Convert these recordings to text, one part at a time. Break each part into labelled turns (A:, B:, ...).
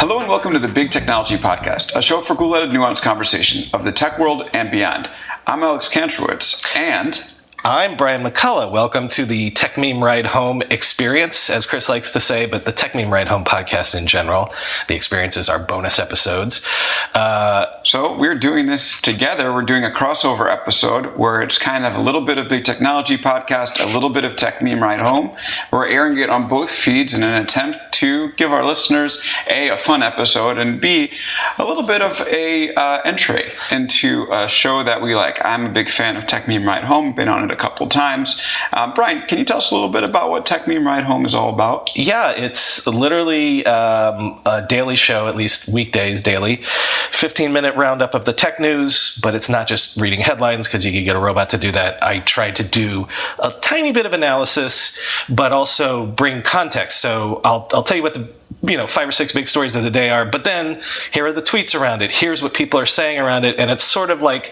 A: Hello and welcome to the Big Technology Podcast, a show for cool-headed, nuanced conversation of the tech world and beyond. I'm Alex Kantrowitz, and
B: I'm Brian McCullough. Welcome to the Techmeme Ride Home experience, as Chris likes to say, but the Techmeme Ride Home podcast in general. The experiences are bonus episodes.
A: So we're doing this together. We're doing a crossover episode where it's kind of a little bit of Big Technology Podcast, a little bit of Techmeme Ride Home. We're airing it on both feeds in an attempt to give our listeners a fun episode, and B, a little bit of a entree into a show that we like. I'm a big fan of Techmeme Ride Home, been on it a couple times. Brian, can you tell us a little bit about what Techmeme Ride Home is all about?
B: Yeah, it's literally a daily show, at least weekdays daily, 15-minute roundup of the tech news, but it's not just reading headlines because you can get a robot to do that. I try to do a tiny bit of analysis, but also bring context. So I'll tell you what the 5 or 6 big stories of the day are, but then here are the tweets around it. Here's what people are saying around it, and it's sort of like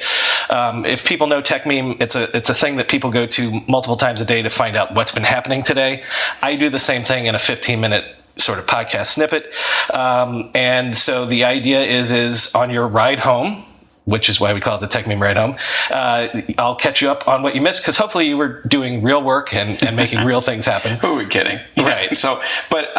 B: if people know Techmeme, it's a thing that people go to multiple times a day to find out what's been happening today. I do the same thing in a 15-minute sort of podcast snippet, and so the idea is on your ride home, which is why we call it the Techmeme Ride Home, I'll catch you up on what you missed, because hopefully you were doing real work and making real things happen.
A: Who are we kidding?
B: Right.
A: So, but,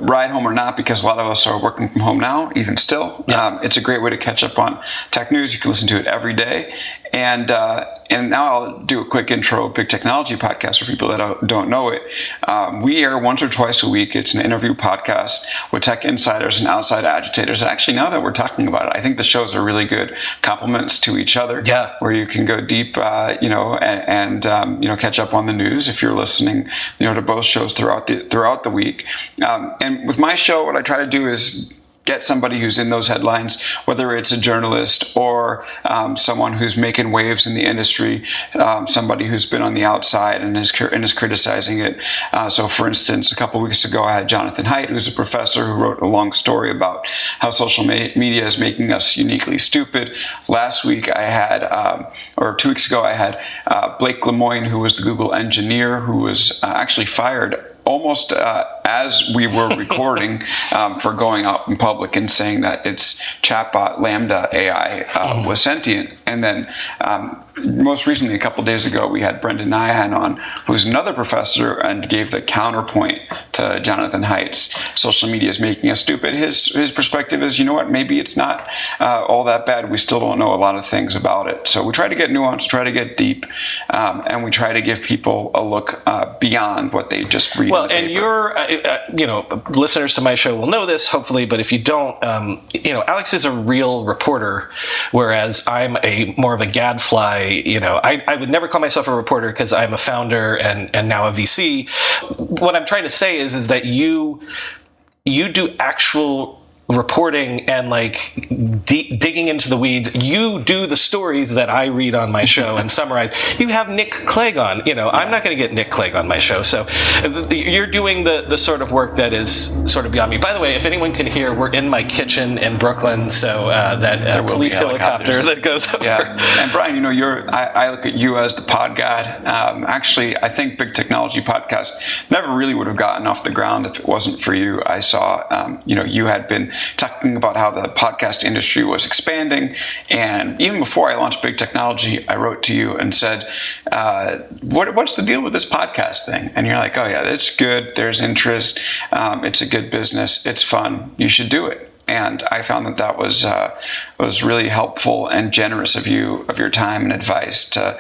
A: ride home or not, because a lot of us are working from home now, even still.
B: Yeah.
A: It's a great way to catch up on tech news. You can listen to it every day. And now I'll do a quick intro of Big Technology Podcast for people that don't know it. We air once or twice a week. It's an interview podcast with tech insiders and outside agitators. Actually, now that we're talking about it, I think the shows are really good complements to each other.
B: Yeah.
A: Where you can go deep, and catch up on the news if you're listening, to both shows throughout the week. And with my show, what I try to do is get somebody who's in those headlines, whether it's a journalist or someone who's making waves in the industry, somebody who's been on the outside and is criticizing it. So, for instance, a couple weeks ago, I had Jonathan Haidt, who's a professor who wrote a long story about how social media is making us uniquely stupid. Last week, I had, or 2 weeks ago, I had Blake Lemoine, who was the Google engineer, who was actually fired almost as we were recording for going out in public and saying that its chatbot Lambda AI was sentient. And then most recently, a couple days ago, we had Brendan Nyhan on, who's another professor, and gave the counterpoint to Jonathan Haidt's social media is making us stupid. His perspective is, maybe it's not all that bad. We still don't know a lot of things about it. So we try to get nuanced, try to get deep, and we try to give people a look beyond what they just read.
B: Well, and your, listeners to my show will know this, hopefully, but if you don't, Alex is a real reporter, whereas I'm more of a gadfly. I would never call myself a reporter because I'm a founder and now a VC. What I'm trying to say is that you do actual reporting and digging into the weeds. You do the stories that I read on my show and summarize. You have Nick Clegg on. I'm not going to get Nick Clegg on my show. So you're doing the sort of work that is sort of beyond me. By the way, if anyone can hear, we're in my kitchen in Brooklyn, so that police helicopter that goes over.
A: Yeah. And Brian, I look at you as the pod god. Actually, I think Big Technology Podcast never really would have gotten off the ground if it wasn't for you. I saw, you had been talking about how the podcast industry was expanding, and even before I launched Big Technology, I wrote to you and said, what's the deal with this podcast thing? And you're like, oh yeah, it's good, there's interest, it's a good business, it's fun, you should do it. And I found that was really helpful and generous of your time and advice to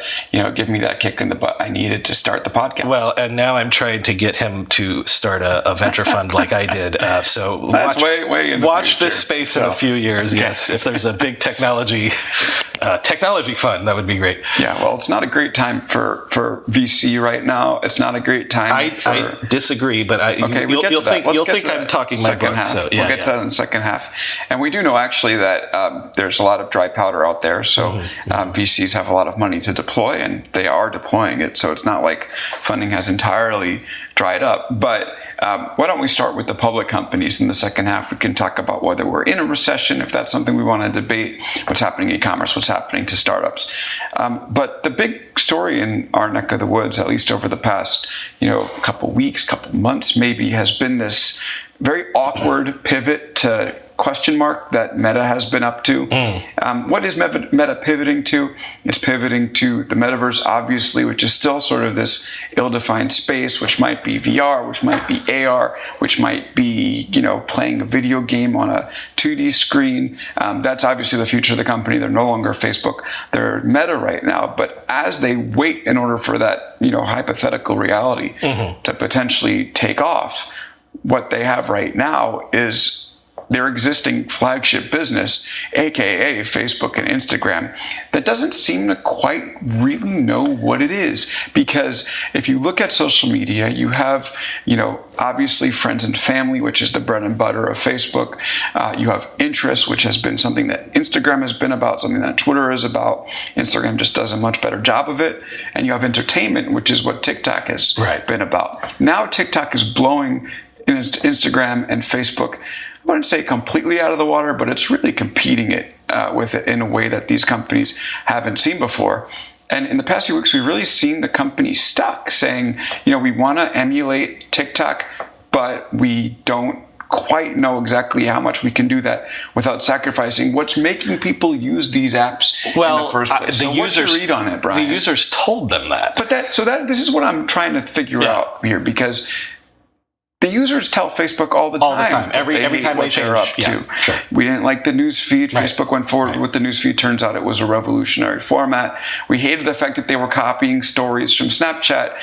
A: give me that kick in the butt I needed to start the podcast.
B: Well, and now I'm trying to get him to start a venture fund like I did. So
A: that's way in the
B: watch
A: future.
B: This space in a few years. Yes, if there's a big technology fund, that would be great.
A: Yeah, well, it's not a great time for VC right now. It's not a great time.
B: I disagree, but you'll think I'm talking my book. So,
A: we'll get to that in the second half. And we do know actually that there's a lot of dry powder out there. So VCs have a lot of money to deploy, and they are deploying it. So it's not like funding has entirely dried up. But why don't we start with the public companies in the second half? We can talk about whether we're in a recession, if that's something we want to debate, what's happening in e-commerce, what's happening to startups. But the big story in our neck of the woods, at least over the past couple weeks, couple months maybe, has been this very awkward pivot to question mark that Meta has been up to. What is Meta pivoting to? It's pivoting to the metaverse, obviously, which is still sort of this ill-defined space, which might be VR, which might be AR, which might be, playing a video game on a 2D screen. That's obviously the future of the company. They're no longer Facebook. They're Meta right now. But as they wait in order for that, hypothetical reality to potentially take off, what they have right now is their existing flagship business, aka Facebook and Instagram, that doesn't seem to quite really know what it is. Because if you look at social media, you have, obviously friends and family, which is the bread and butter of Facebook. You have interests, which has been something that Instagram has been about, something that Twitter is about. Instagram just does a much better job of it. And you have entertainment, which is what TikTok has been about. Now TikTok is blowing Instagram and Facebook, I wouldn't say completely out of the water, but it's really competing with it in a way that these companies haven't seen before. And in the past few weeks, we've really seen the company stuck saying, we want to emulate TikTok, but we don't quite know exactly how much we can do that without sacrificing what's making people use these apps in the first place. So what's your read on it, Brian?
B: The users told them that.
A: But this is what I'm trying to figure out here, because the users tell Facebook all the time.
B: Every time they
A: they're up to. Sure. We didn't like the news feed. Facebook went forward with the news feed. Turns out it was a revolutionary format. We hated the fact that they were copying stories from Snapchat.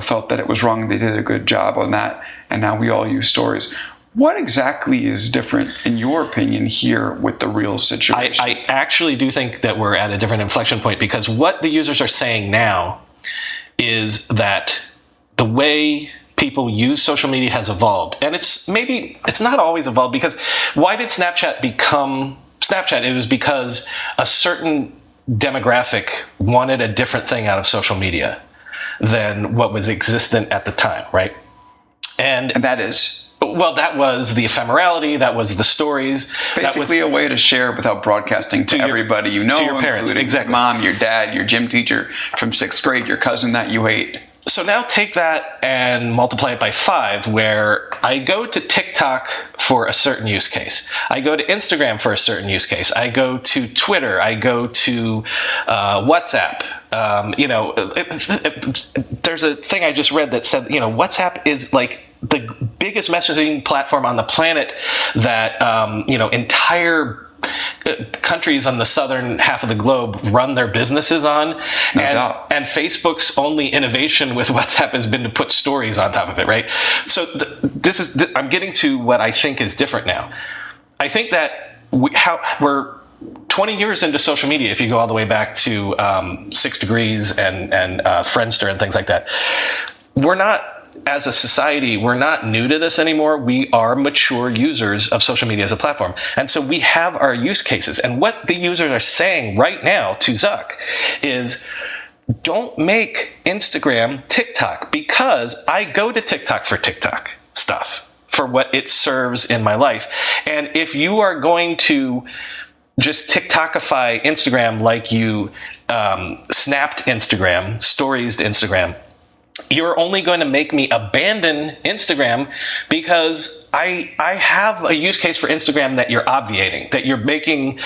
A: Felt that it was wrong. They did a good job on that, and now we all use stories. What exactly is different, in your opinion, here with the real situation?
B: I actually do think that we're at a different inflection point, because what the users are saying now is that the way people use social media has evolved. And it's not always evolved, because why did Snapchat become Snapchat? It was because a certain demographic wanted a different thing out of social media than what was existent at the time, right? And
A: that is?
B: Well, that was the ephemerality, that was the stories.
A: Basically a way to share without broadcasting to everybody to your parents,
B: exactly.
A: Mom, your dad, your gym teacher from 6th grade, your cousin that you hate.
B: So now take that and multiply it by 5, where I go to TikTok for a certain use case. I go to Instagram for a certain use case. I go to Twitter. I go to WhatsApp. There's a thing I just read that said, WhatsApp is like the biggest messaging platform on the planet that, entire countries on the southern half of the globe run their businesses on.
A: No doubt.
B: And Facebook's only innovation with WhatsApp has been to put stories on top of it, right? So I'm getting to what I think is different now. I think that we're 20 years into social media, if you go all the way back to 6 Degrees and Friendster and things like that. As a society, we're not new to this anymore. We are mature users of social media as a platform. And so we have our use cases. And what the users are saying right now to Zuck is, don't make Instagram TikTok, because I go to TikTok for TikTok stuff, for what it serves in my life. And if you are going to just TikTokify Instagram like you snapped Instagram, storiesed Instagram, you're only going to make me abandon Instagram, because I have a use case for Instagram that you're obviating, that you're making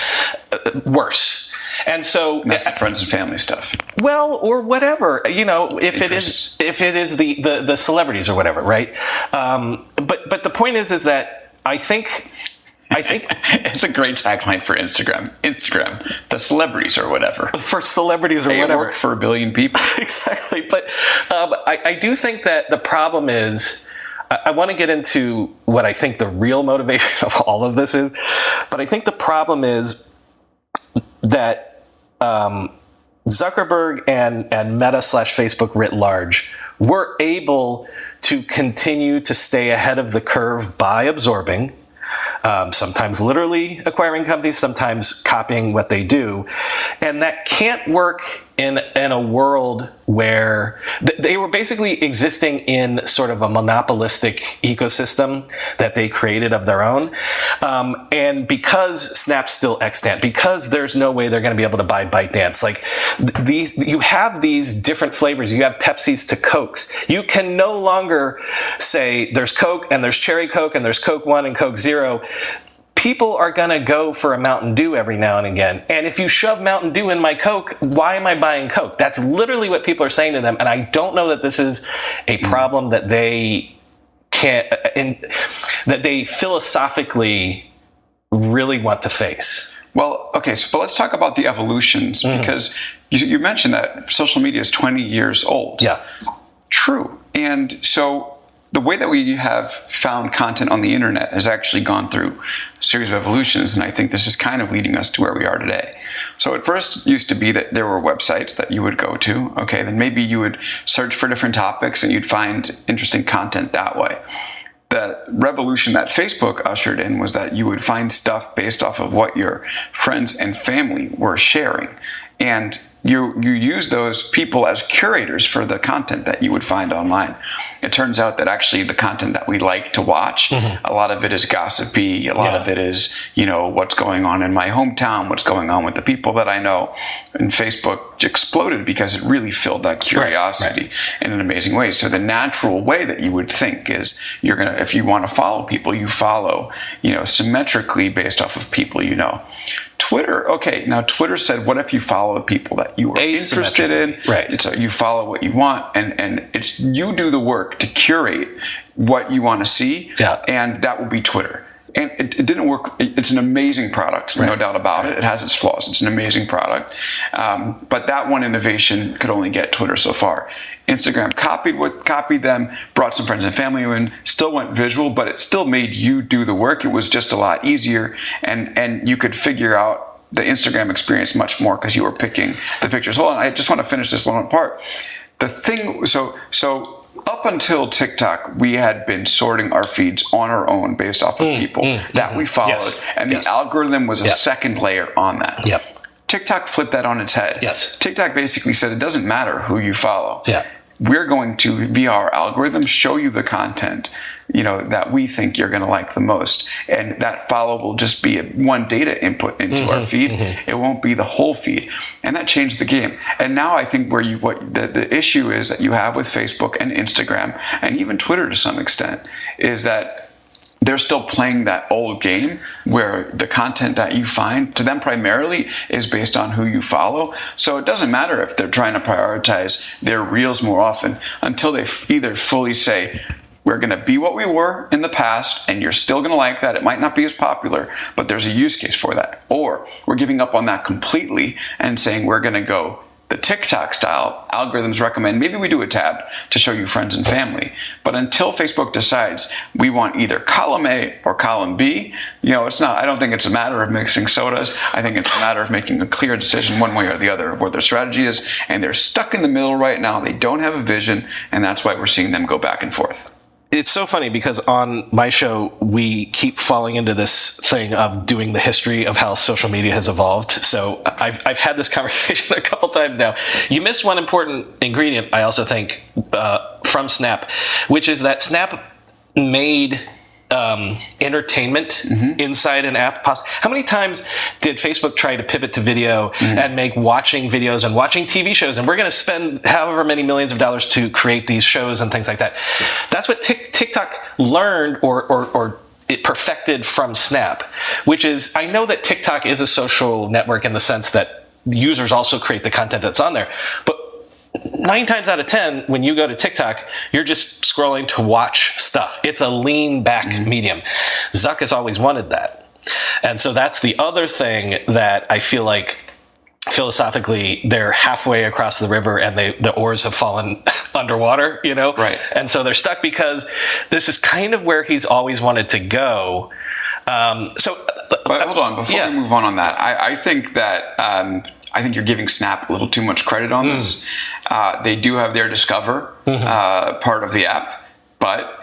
B: worse. And so
A: that's the friends and family stuff.
B: Well, or whatever, if it is the celebrities or whatever, right? But the point is that I think
A: it's a great tagline for Instagram. The celebrities or whatever.
B: For celebrities or whatever.
A: Work for 1 billion people.
B: Exactly. But I do think that the problem is, I want to get into what I think the real motivation of all of this is, but I think the problem is that Zuckerberg and Meta/Facebook writ large were able to continue to stay ahead of the curve by absorbing, sometimes literally acquiring companies, sometimes copying what they do. And that can't work in a world where they were basically existing in sort of a monopolistic ecosystem that they created of their own. And because Snap's still extant, because there's no way they're going to be able to buy ByteDance, like you have these different flavors. You have Pepsis to Cokes. You can no longer say there's Coke and there's Cherry Coke and there's Coke 1 and Coke 0, people are going to go for a Mountain Dew every now and again. And if you shove Mountain Dew in my Coke, why am I buying Coke? That's literally what people are saying to them. And I don't know that this is a problem that they that they philosophically really want to face.
A: Well, okay, but let's talk about the evolutions, because you mentioned that social media is 20 years old.
B: Yeah.
A: True. And so the way that we have found content on the internet has actually gone through a series of evolutions, and I think this is kind of leading us to where we are today. So at first it used to be that there were websites that you would go to, okay, then maybe you would search for different topics and you'd find interesting content that way. The revolution that Facebook ushered in was that you would find stuff based off of what your friends and family were sharing. And you use those people as curators for the content that you would find online. It turns out that actually the content that we like to watch, a lot of it is gossipy, a lot of it is, what's going on in my hometown, what's going on with the people that I know. And Facebook exploded because it really filled that curiosity in an amazing way. So the natural way that you would think is if you want to follow people, you follow, symmetrically based off of people you know. Twitter, okay, now Twitter said, what if you follow the people that you are interested in?
B: Right.
A: So you follow what you want, and it's you do the work to curate what you want to see, and that will be Twitter. And it didn't work. It's an amazing product, no doubt about it. It has its flaws. It's an amazing product. But that one innovation could only get Twitter so far. Instagram copied them, brought some friends and family in, still went visual, but it still made you do the work. It was just a lot easier, and you could figure out the Instagram experience much more because you were picking the pictures. Hold on, I just want to finish this one part. The thing, so up until TikTok, we had been sorting our feeds on our own based off of people that we followed, and the algorithm was a second layer on that.
B: Yep.
A: TikTok flipped that on its head.
B: Yes.
A: TikTok basically said it doesn't matter who you follow.
B: Yeah.
A: We're going to, via our algorithm, show you the content, that we think you're going to like the most. And that follow will just be one data input into our feed. It won't be the whole feed. And that changed the game. And now I think what the issue is that you have with Facebook and Instagram, and even Twitter to some extent, is that they're still playing that old game where the content that you find to them primarily is based on who you follow. So it doesn't matter if they're trying to prioritize their reels more often until they either fully say, we're going to be what we were in the past, and you're still going to like that. It might not be as popular, but there's a use case for that. Or we're giving up on that completely and saying we're going to go the TikTok style. Algorithms recommend maybe we do a tab to show you friends and family. But until Facebook decides we want either column A or column B, it's not. I don't think it's a matter of mixing sodas. I think it's a matter of making a clear decision one way or the other of what their strategy is. And they're stuck in the middle right now. They don't have a vision, and that's why we're seeing them go back and forth.
B: It's so funny because on my show, we keep falling into this thing of doing the history of how social media has evolved. So I've had this conversation a couple times now. You missed one important ingredient, I also think, from Snap, which is that Snap made entertainment inside an app possible. How many times did Facebook try to pivot to video and make watching videos and watching TV shows, and we're going to spend however many millions of dollars to create these shows and things like that? That's what TikTok learned or it perfected from Snap, which is, I know that TikTok is a social network in the sense that users also create the content that's on there, but 9 times out of 10, when you go to TikTok, you're just scrolling to watch stuff. It's a lean back medium. Zuck has always wanted that. And so that's the other thing that I feel like philosophically they're halfway across the river and the oars have fallen underwater, Right. And so they're stuck because this is kind of where he's always wanted to go. But
A: hold on, before we move on that, I think that I think you're giving Snap a little too much credit on this. They do have their Discover part of the app, but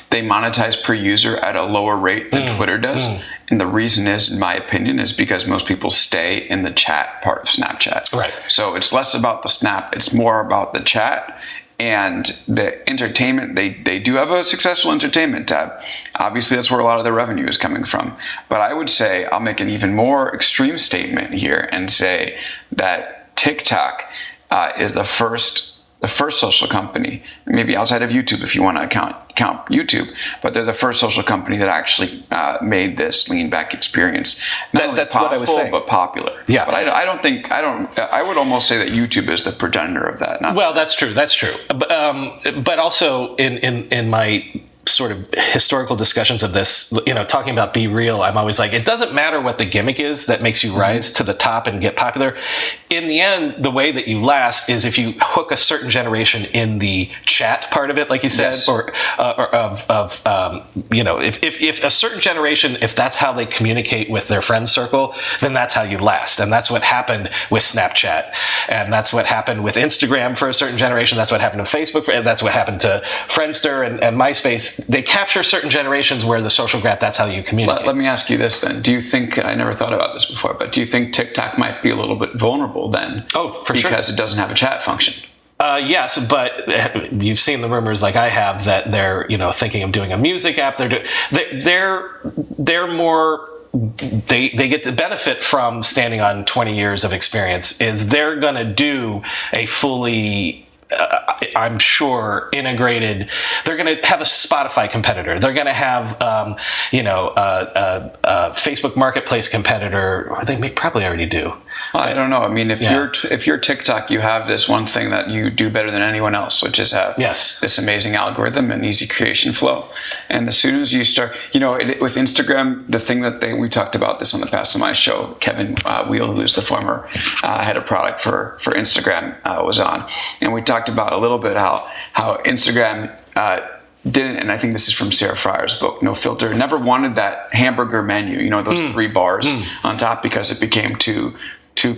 A: they monetize per user at a lower rate than Twitter does. And the reason is, in my opinion, is because most people stay in the chat part of Snapchat.
B: Right.
A: So it's less about the Snap, it's more about the chat. And the entertainment, they do have a successful entertainment tab. Obviously, that's where a lot of their revenue is coming from. But I would say, I'll make an even more extreme statement here and say that TikTok is the first the first social company, maybe outside of YouTube if you want to count YouTube, but they're the first social company that actually made this lean back experience
B: That's
A: possible,
B: what I was saying.
A: but popular.
B: Yeah.
A: But I would almost say that YouTube is the progenitor of that.
B: That's true. But also in my sort of historical discussions of this, talking about Be Real, I'm always like, it doesn't matter what the gimmick is that makes you rise to the top and get popular. In the end, the way that you last is if you hook a certain generation in the chat part of it, like you said,
A: yes.
B: or if a certain generation, if that's how they communicate with their friend circle, then that's how you last. And that's what happened with Snapchat. And that's what happened with Instagram for a certain generation. That's what happened to Facebook. And that's what happened to Friendster and MySpace. They capture certain generations where the social graph, that's how you communicate.
A: Let me ask you this then. Do you think, I never thought about this before, but do you think TikTok might be a little bit vulnerable then?
B: Oh, for sure.
A: Because it doesn't have a chat function.
B: Yes, but you've seen the rumors like I have that they're, thinking of doing a music app. They're more, they get the benefit from standing on 20 years of experience is they're going to do a fully, I'm sure, integrated. They're going to have a Spotify competitor. They're going to have, a Facebook Marketplace competitor. Or they may probably already do.
A: I don't know. I mean, if you're TikTok, you have this one thing that you do better than anyone else, which is have this amazing algorithm and easy creation flow. And as soon as you start, with Instagram, the thing that we talked about this on the Past My show, Kevin Wheel, who's the former head of product for Instagram, was on, and we talked about a little bit how Instagram didn't, and I think this is from Sarah Fryer's book, No Filter, never wanted that hamburger menu, those 3 bars on top, because it became too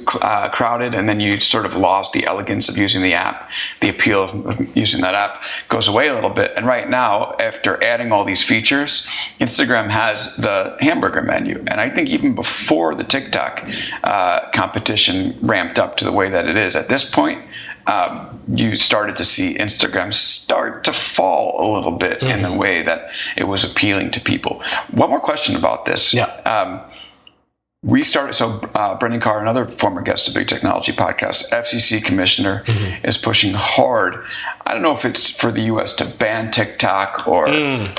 A: crowded, and then you sort of lost the elegance of using the app. The appeal of using that app goes away a little bit. And right now, after adding all these features, Instagram has the hamburger menu. And I think even before the TikTok competition ramped up to the way that it is at this point, you started to see Instagram start to fall a little bit in the way that it was appealing to people. One more question about this. We started, Brendan Carr, another former guest of Big Technology Podcast, FCC commissioner, is pushing hard. I don't know if it's for the U.S. to ban TikTok or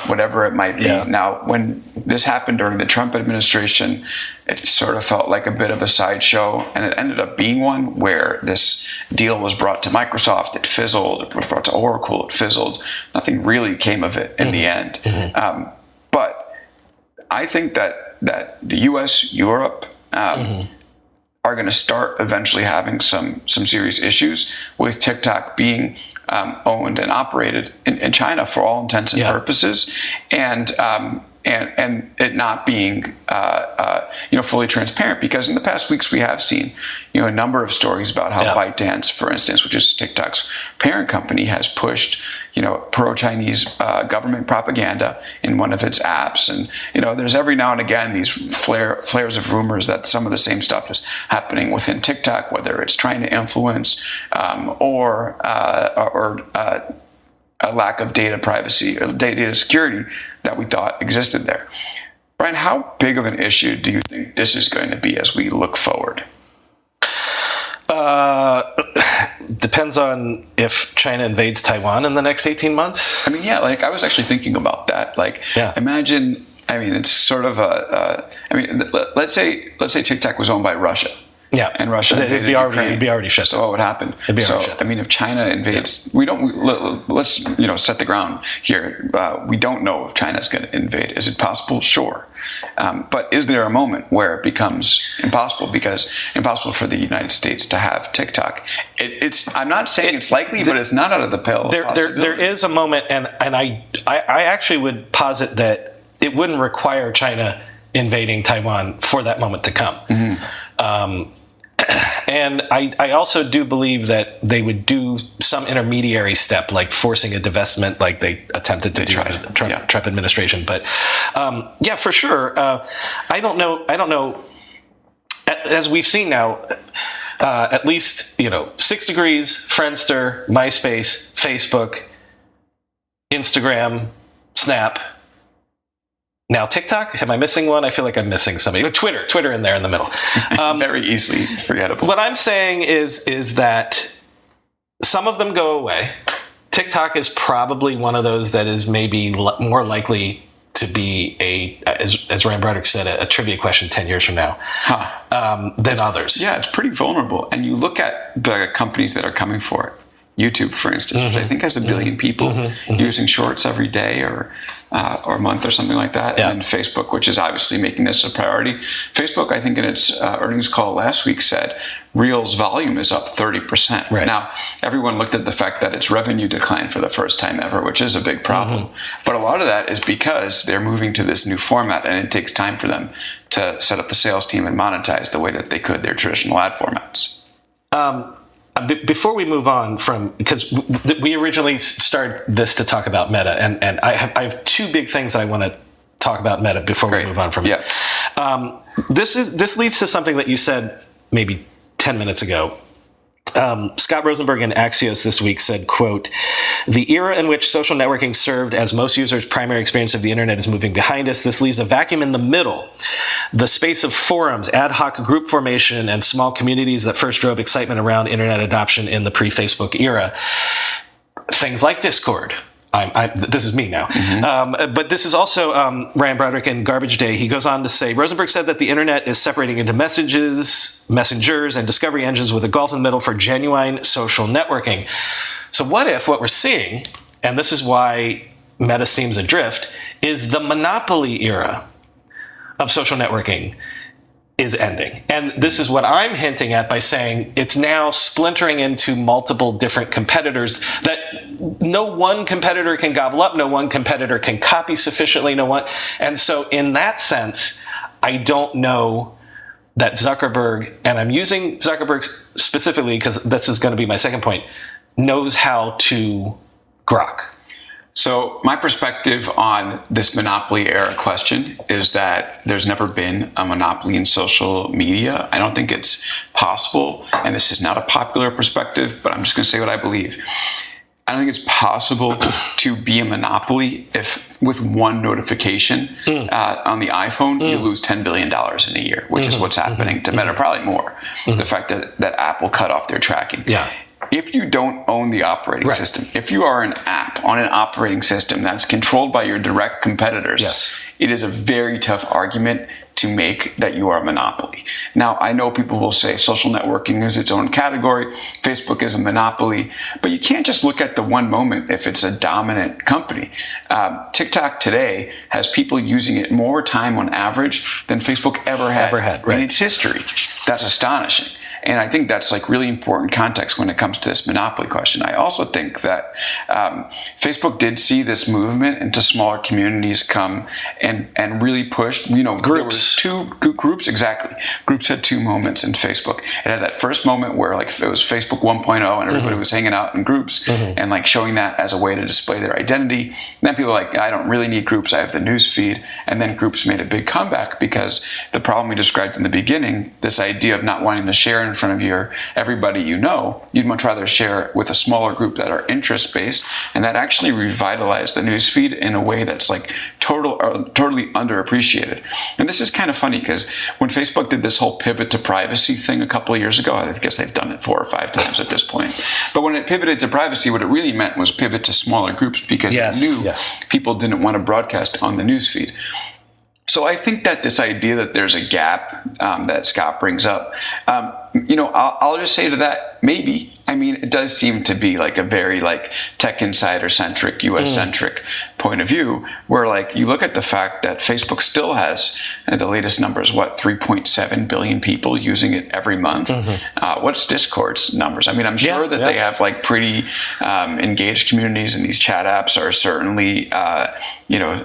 A: whatever it might be. Now, when this happened during the Trump administration, it sort of felt like a bit of a sideshow, and it ended up being one where this deal was brought to Microsoft, it fizzled, it was brought to Oracle, it fizzled. Nothing really came of it in the end. But I think that the U.S., Europe are going to start eventually having some serious issues with TikTok being owned and operated in China for all intents and purposes, and it not being fully transparent, because in the past weeks we have seen a number of stories about how ByteDance, for instance, which is TikTok's parent company, has pushed pro-Chinese government propaganda in one of its apps, and there's every now and again these flares of rumors that some of the same stuff is happening within TikTok, whether it's trying to influence or a lack of data privacy or data security that we thought existed there. Brian, how big of an issue do you think this is going to be as we look forward?
B: Depends on if China invades Taiwan in the next 18 months.
A: I mean, I was actually thinking about that. Imagine, it's sort of let's say TikTok was owned by Russia. Yeah, and Russia invaded Ukraine.
B: It'd be already shut.
A: So what would happen? If China invades, let's set the ground here. We don't know if China's going to invade. Is it possible? Sure. But is there a moment where it becomes impossible for the United States to have TikTok? I'm not saying it's likely, but it's not out of the pale.
B: There is a moment, and I actually would posit that it wouldn't require China invading Taiwan for that moment to come. And I also do believe that they would do some intermediary step, like forcing a divestment, like they attempted to do in the Trump administration. But for sure. I don't know. As we've seen now, at least 6 Degrees, Friendster, MySpace, Facebook, Instagram, Snap. Now TikTok, am I missing one? I feel like I'm missing somebody. Twitter in there in the middle.
A: Very easily forgettable.
B: What I'm saying is that Some of them go away. TikTok is probably one of those that is maybe more likely to be as Rand Broderick said, a trivia question 10 years from now than others.
A: Yeah, it's pretty vulnerable. And you look at the companies that are coming for it. YouTube, for instance, which I think has 1 billion people using Shorts every day or month or something like that.
B: Yeah.
A: And then Facebook, which is obviously making this a priority. Facebook, I think in its earnings call last week said Reels volume is up 30%.
B: Right.
A: Now, everyone looked at the fact that its revenue declined for the first time ever, which is a big problem. But a lot of that is because they're moving to this new format, and it takes time for them to set up the sales team and monetize the way that they could their traditional ad formats.
B: Before we move on because we originally started this to talk about Meta, and I have two big things that I want to talk about Meta before we move on from it. This leads to something that you said maybe 10 minutes ago. Scott Rosenberg in Axios this week said, quote, "The era in which social networking served as most users' primary experience of the internet is moving behind us. This leaves a vacuum in the middle, the space of forums, ad hoc group formation, and small communities that first drove excitement around internet adoption in the pre-Facebook era. Things like Discord." This is me now. But this is also Ryan Broderick in Garbage Day. He goes on to say, Rosenberg said that the internet is separating into messengers, and discovery engines with a gulf in the middle for genuine social networking. So what if what we're seeing, and this is why Meta seems adrift, is the monopoly era of social networking is ending. And this is what I'm hinting at by saying it's now splintering into multiple different competitors that no one competitor can gobble up, no one competitor can copy sufficiently, and so in that sense, I don't know that Zuckerberg, and I'm using Zuckerberg specifically because this is going to be my second point, knows how to grok.
A: So my perspective on this monopoly era question is that there's never been a monopoly in social media. I don't think it's possible, and this is not a popular perspective, but I'm just going to say what I believe. I don't think it's possible to be a monopoly if with one notification on the iPhone, you lose $10 billion in a year, which is what's happening to Meta, probably more. The fact that Apple cut off their tracking.
B: Yeah.
A: If you don't own the operating system, if you are an app on an operating system that's controlled by your direct competitors, it is a very tough argument to make that you are a monopoly. Now, I know people will say social networking is its own category, Facebook is a monopoly, but you can't just look at the one moment if it's a dominant company. TikTok today has people using it more time on average than Facebook ever had in its history. That's astonishing. And I think that's like really important context when it comes to this monopoly question. I also think that Facebook did see this movement into smaller communities come and really pushed, groups. There was two groups, exactly. Groups had two moments in Facebook. It had that first moment where like it was Facebook 1.0 and everybody was hanging out in groups and like showing that as a way to display their identity. And then people were like, I don't really need groups, I have the news feed. And then groups made a big comeback because the problem we described in the beginning, this idea of not wanting to share in front of everybody you'd much rather share with a smaller group that are interest-based, and that actually revitalized the newsfeed in a way that's like totally underappreciated. And this is kind of funny because when Facebook did this whole pivot to privacy thing a couple of years ago, I guess they've done it 4 or 5 times at this point, but when it pivoted to privacy, what it really meant was pivot to smaller groups because it knew people didn't want to broadcast on the newsfeed. So I think that this idea that there's a gap that Scott brings up, I'll just say to that, maybe. I mean, it does seem to be like a very like tech insider centric, US centric point of view, where like you look at the fact that Facebook still has the latest numbers, 3.7 billion people using it every month. What's Discord's numbers? I mean, I'm sure that they have like pretty engaged communities, and these chat apps are certainly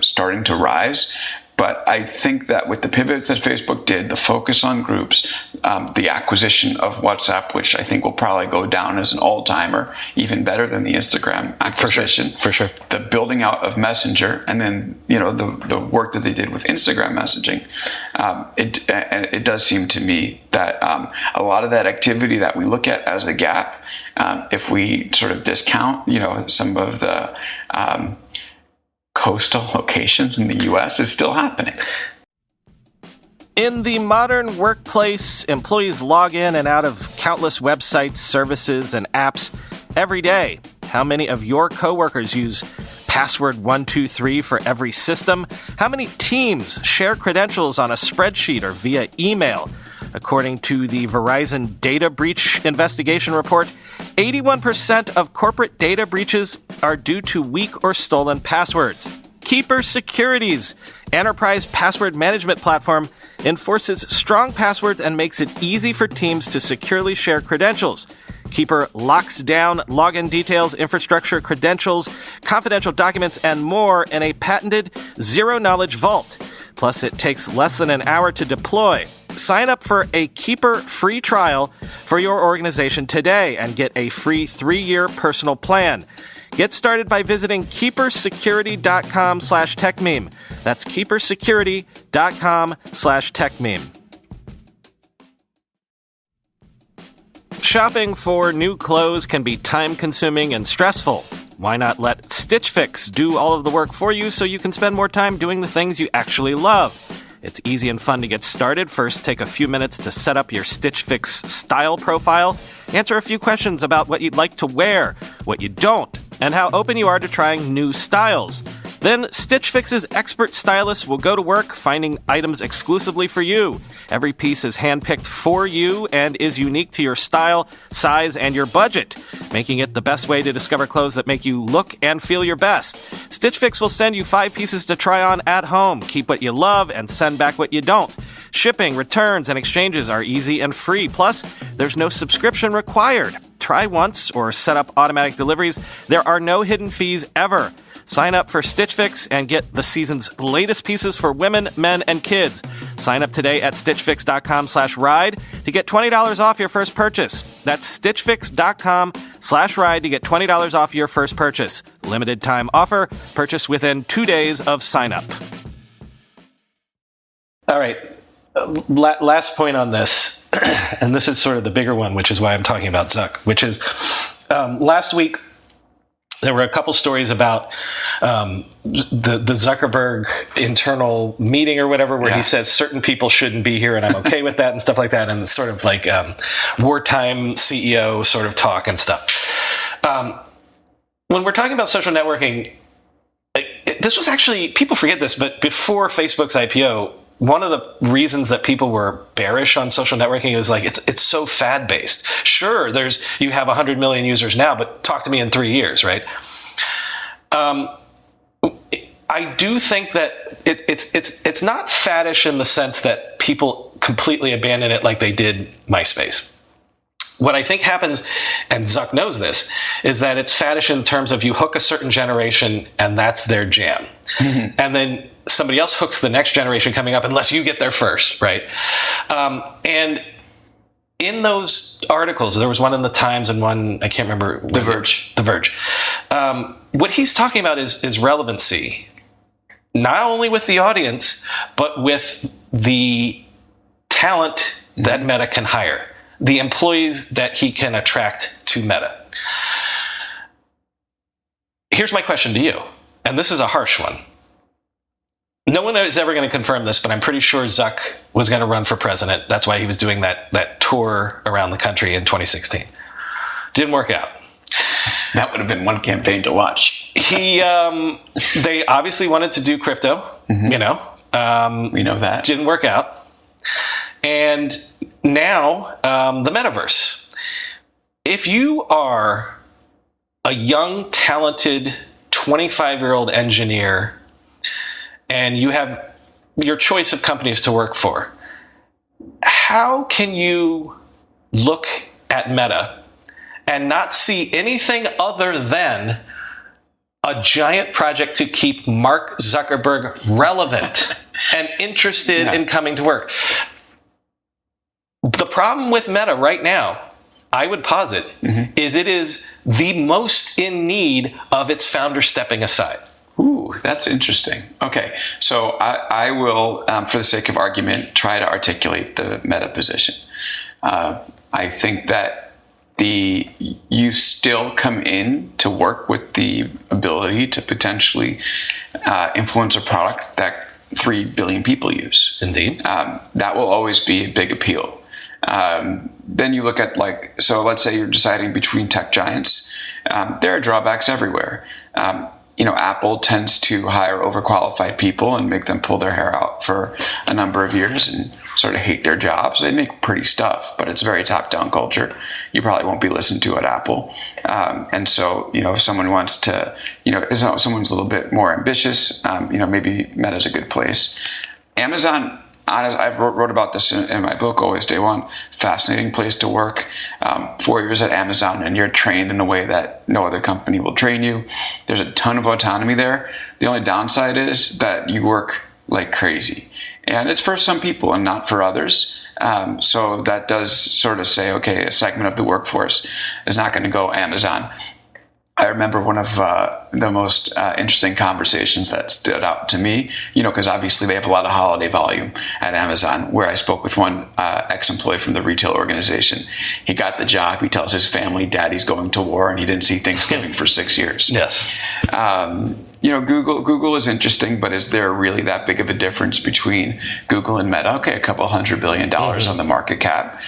A: starting to rise. But I think that with the pivots that Facebook did, the focus on groups, the acquisition of WhatsApp, which I think will probably go down as an all-timer, even better than the Instagram acquisition. For sure. The building out of Messenger, and then the work that they did with Instagram messaging. It does seem to me that a lot of that activity that we look at as a gap, if we sort of discount, some of the coastal locations in the US, is still happening.
B: In the modern workplace, employees log in and out of countless websites, services, and apps every day? How many of your coworkers use password 123 for every system? How many teams share credentials on a spreadsheet or via email? According to the Verizon Data Breach Investigation Report, 81% of corporate data breaches are due to weak or stolen passwords. Keeper Security's enterprise password management platform enforces strong passwords and makes it easy for teams to securely share credentials. Keeper locks down login details, infrastructure, credentials, confidential documents, and more in a patented zero-knowledge vault. Plus, it takes less than an hour to deploy. Sign up for a Keeper free trial for your organization today and get a free 3-year personal plan. Get started by visiting keepersecurity.com/techmeme. That's keepersecurity.com/techmeme. Shopping for new clothes can be time-consuming and stressful. Why not let Stitch Fix do all of the work for you so you can spend more time doing the things you actually love? It's easy and fun to get started. First, take a few minutes to set up your Stitch Fix style profile. Answer a few questions about what you'd like to wear, what you don't, and how open you are to trying new styles. Then, Stitch Fix's expert stylists will go to work finding items exclusively for you. Every piece is handpicked for you and is unique to your style, size, and your budget, making it the best way to discover clothes that make you look and feel your best. Stitch Fix will send you 5 pieces to try on at home. Keep what you love and send back what you don't. Shipping, returns, and exchanges are easy and free. Plus, there's no subscription required. Try once or set up automatic deliveries. There are no hidden fees ever. Sign up for Stitch Fix and get the season's latest pieces for women, men, and kids. Sign up today at stitchfix.com/ride to get $20 off your first purchase. That's stitchfix.com/ride to get $20 off your first purchase. Limited time offer. Purchase within 2 days of sign up. All right. Last point on this, and this is sort of the bigger one, which is why I'm talking about Zuck, which is last week, there were a couple stories about the Zuckerberg internal meeting or whatever, where he says certain people shouldn't be here, and I'm okay with that and stuff like that, and it's sort of like wartime CEO sort of talk and stuff. When we're talking about social networking, this was actually, people forget this, but before Facebook's IPO, one of the reasons that people were bearish on social networking is like, it's so fad-based. Sure, you have 100 million users now, but talk to me in 3 years, right? I do think that it's not faddish in the sense that people completely abandon it like they did MySpace. What I think happens, and Zuck knows this, is that it's faddish in terms of you hook a certain generation and that's their jam. Mm-hmm. And then somebody else hooks the next generation coming up unless you get there first, right? And in those articles, there was one in the Times and one, I can't remember.
A: The Verge.
B: The Verge. What he's talking about is relevancy, not only with the audience, but with the talent that Meta can hire, the employees that he can attract to Meta. Here's my question to you, and this is a harsh one. No one is ever going to confirm this, but I'm pretty sure Zuck was going to run for president. That's why he was doing that tour around the country in 2016. Didn't work out.
A: That would have been one campaign to watch.
B: They obviously wanted to do crypto,
A: we know that.
B: Didn't work out. And now the Metaverse. If you are a young, talented 25-year-old engineer and you have your choice of companies to work for, how can you look at Meta and not see anything other than a giant project to keep Mark Zuckerberg relevant and interested in coming to work? The problem with Meta right now, I would posit, is it is the most in need of its founder stepping aside.
A: Ooh, that's interesting. Okay, so I will, for the sake of argument, try to articulate the Meta position. I think that you still come in to work with the ability to potentially influence a product that 3 billion people use.
B: Indeed.
A: That will always be a big appeal. Then you look at so let's say you're deciding between tech giants there are drawbacks everywhere. Apple tends to hire overqualified people and make them pull their hair out for a number of years and sort of hate their jobs. They make pretty stuff, but it's a very top-down culture. You probably won't be listened to at Apple. And so, if someone wants to, if someone's a little bit more ambitious, maybe Meta's a good place. Amazon, I've wrote about this in my book, Always Day One. Fascinating place to work. 4 years at Amazon, and you're trained in a way that no other company will train you. There's a ton of autonomy there. The only downside is that you work like crazy. And it's for some people and not for others. So that does sort of say, okay, a segment of the workforce is not going to go Amazon. I remember one of the most interesting conversations that stood out to me, because obviously they have a lot of holiday volume at Amazon, where I spoke with one ex-employee from the retail organization. He got the job. He tells his family, Daddy's going to war, and he didn't see Thanksgiving for 6 years.
B: Yes.
A: Google is interesting, but is there really that big of a difference between Google and Meta? Okay, a couple $100 billion on the market cap.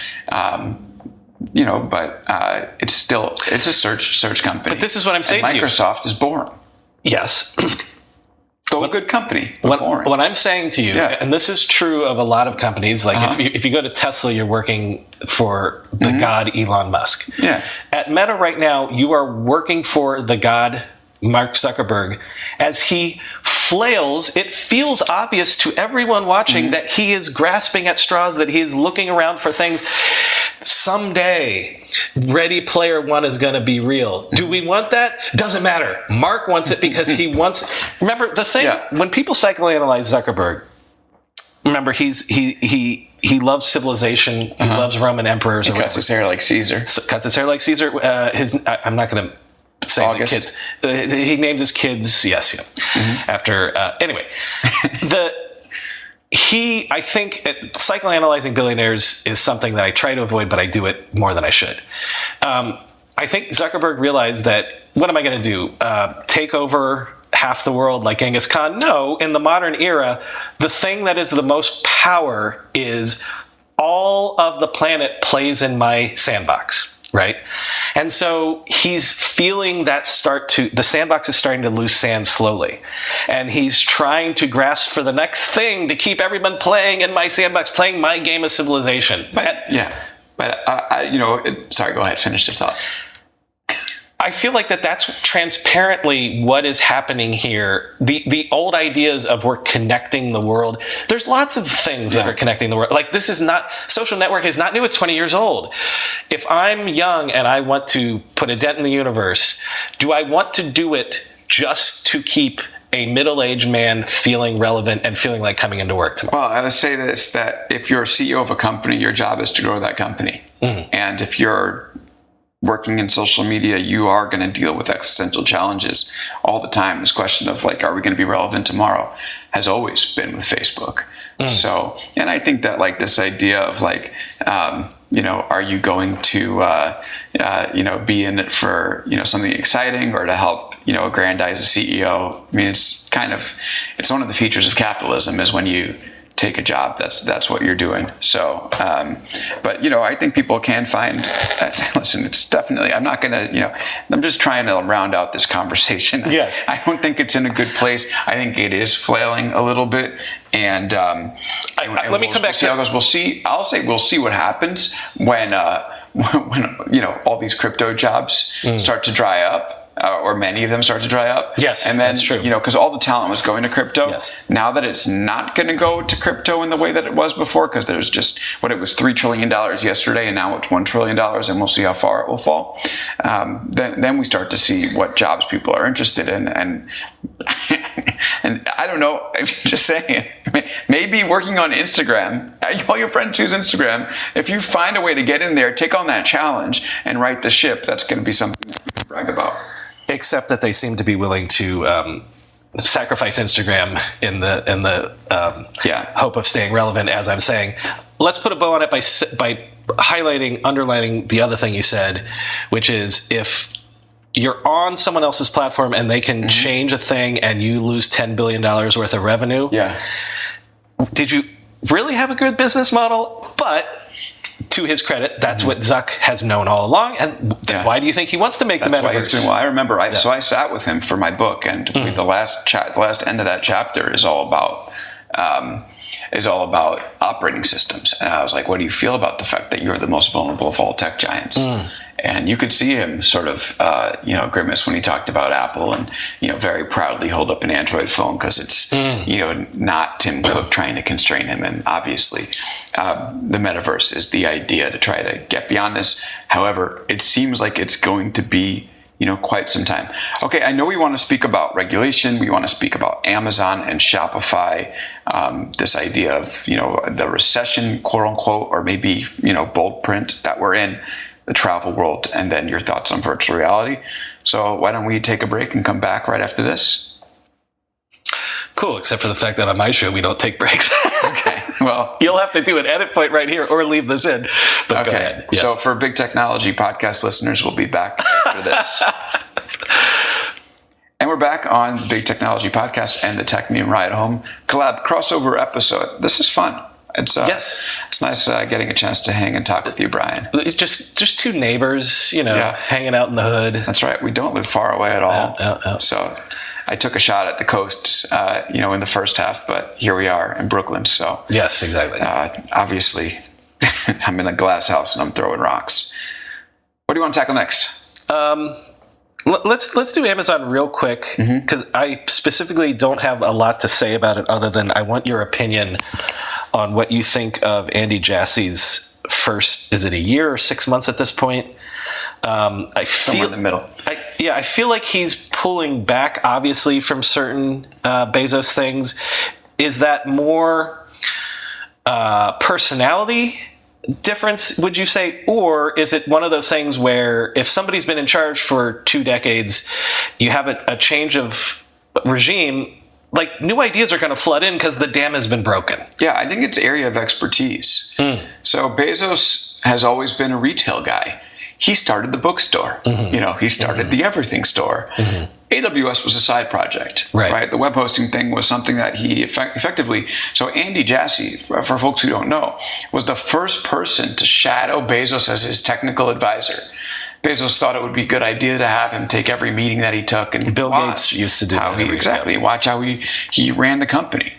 A: But it's a search company.
B: But this is what I'm saying to you.
A: Microsoft is boring.
B: Yes.
A: Though a good company, but boring.
B: What I'm saying to you, and this is true of a lot of companies, like if you go to Tesla, you're working for the god Elon Musk.
A: Yeah.
B: At Meta right now, you are working for the god Mark Zuckerberg. As he flails, it feels obvious to everyone watching that he is grasping at straws, that he is looking around for things. Someday, Ready Player One is going to be real. Do we want that? Doesn't matter. Mark wants it because he wants... Remember, the thing, when people psychoanalyze Zuckerberg, remember, he loves civilization. He loves Roman emperors.
A: He cuts his hair like Caesar.
B: I'm not going to say
A: August.
B: The kids. He named his kids, after... anyway, I think psychoanalyzing billionaires is something that I try to avoid, but I do it more than I should. I think Zuckerberg realized that, what am I going to do? Take over half the world like Genghis Khan? No, in the modern era, the thing that is the most power is all of the planet plays in my sandbox. Right? And so he's feeling that the sandbox is starting to lose sand slowly. And he's trying to grasp for the next thing to keep everyone playing in my sandbox, playing my game of civilization. Sorry, go ahead, finish your thought. I feel like that's transparently what is happening here. The old ideas of we're connecting the world. There's lots of things that are connecting the world. Like, this is not, social network is not new. It's 20 years old. If I'm young and I want to put a dent in the universe, do I want to do it just to keep a middle-aged man feeling relevant and feeling like coming into work tomorrow?
A: Well, I would say this, that if you're a CEO of a company, your job is to grow that company. And if you're working in social media, you are going to deal with existential challenges all the time. This question of, like, are we going to be relevant tomorrow, has always been with Facebook. So, and I think that, like, this idea of, like, are you going to, be in it for, something exciting or to help, aggrandize a CEO? I mean, it's one of the features of capitalism is when you take a job, that's what you're doing. So, but I think people can find. Listen, it's definitely. I'm not gonna. I'm just trying to round out this conversation.
B: Yeah.
A: I don't think it's in a good place. I think it is flailing a little bit. And
B: let me come back
A: to how it goes. We'll see. I'll say we'll see what happens when all these crypto jobs start to dry up. Or many of them start to dry up.
B: Yes,
A: and then,
B: that's true.
A: Because all the talent was going to crypto.
B: Yes.
A: Now that it's not going to go to crypto in the way that it was before, because there's just it was $3 trillion yesterday, and now it's $1 trillion, and we'll see how far it will fall. Then we start to see what jobs people are interested in, and I don't know. I'm just saying, maybe working on Instagram. All your friends choose Instagram. If you find a way to get in there, take on that challenge, and right the ship, that's going to be something that you can brag about.
B: Except that they seem to be willing to sacrifice Instagram in the hope of staying relevant, as I'm saying. Let's put a bow on it by underlining the other thing you said, which is if you're on someone else's platform and they can change a thing and you lose $10 billion worth of revenue, did you really have a good business model? But to his credit, that's what Zuck has known all along. And why do you think he wants to make the
A: That's
B: metaverse?
A: why he's doing well. I remember, so I sat with him for my book, and the last end of that chapter is all about operating systems. And I was like, what do you feel about the fact that you're the most vulnerable of all tech giants? And you could see him sort of, grimace when he talked about Apple, and very proudly hold up an Android phone because it's not Tim Cook trying to constrain him. And obviously, the metaverse is the idea to try to get beyond this. However, it seems like it's going to be quite some time. Okay, I know we want to speak about regulation. We want to speak about Amazon and Shopify. This idea of the recession, quote unquote, or maybe bold print that we're in. The travel world, and then your thoughts on virtual reality. So why don't we take a break and come back right after this?
B: Cool, except for the fact that on my show we don't take breaks.
A: Okay, well,
B: you'll have to do an edit point right here or leave this in. But go ahead. Yes.
A: So for Big Technology podcast listeners, we'll be back after this. And we're back on the Big Technology podcast and the Techmeme Ride Home collab crossover episode. This is fun. It's nice getting a chance to hang and talk with you, Brian.
B: Just two neighbors, hanging out in the hood.
A: That's right. We don't live far away at all. Yeah. So I took a shot at the coast, in the first half, but here we are in Brooklyn. So
B: yes, exactly.
A: Obviously, I'm in a glass house and I'm throwing rocks. What do you want to tackle next?
B: Let's do Amazon real quick, because I specifically don't have a lot to say about it other than I want your opinion on what you think of Andy Jassy's first, is it a year or 6 months at this point? I feel
A: somewhere in the middle.
B: I feel like he's pulling back, obviously, from certain Bezos things. Is that more personality difference, would you say? Or is it one of those things where if somebody's been in charge for 2 decades, you have a change of regime, like new ideas are going to flood in because the dam has been broken?
A: Yeah, I think it's area of expertise. So Bezos has always been a retail guy. He started the bookstore. He started the everything store. AWS was a side project, right? The web hosting thing was something that he effectively. So Andy Jassy, for folks who don't know, was the first person to shadow Bezos as his technical advisor. Bezos thought it would be a good idea to have him take every meeting that he took, and
B: Bill Gates used to do that.
A: Watch how he ran the company.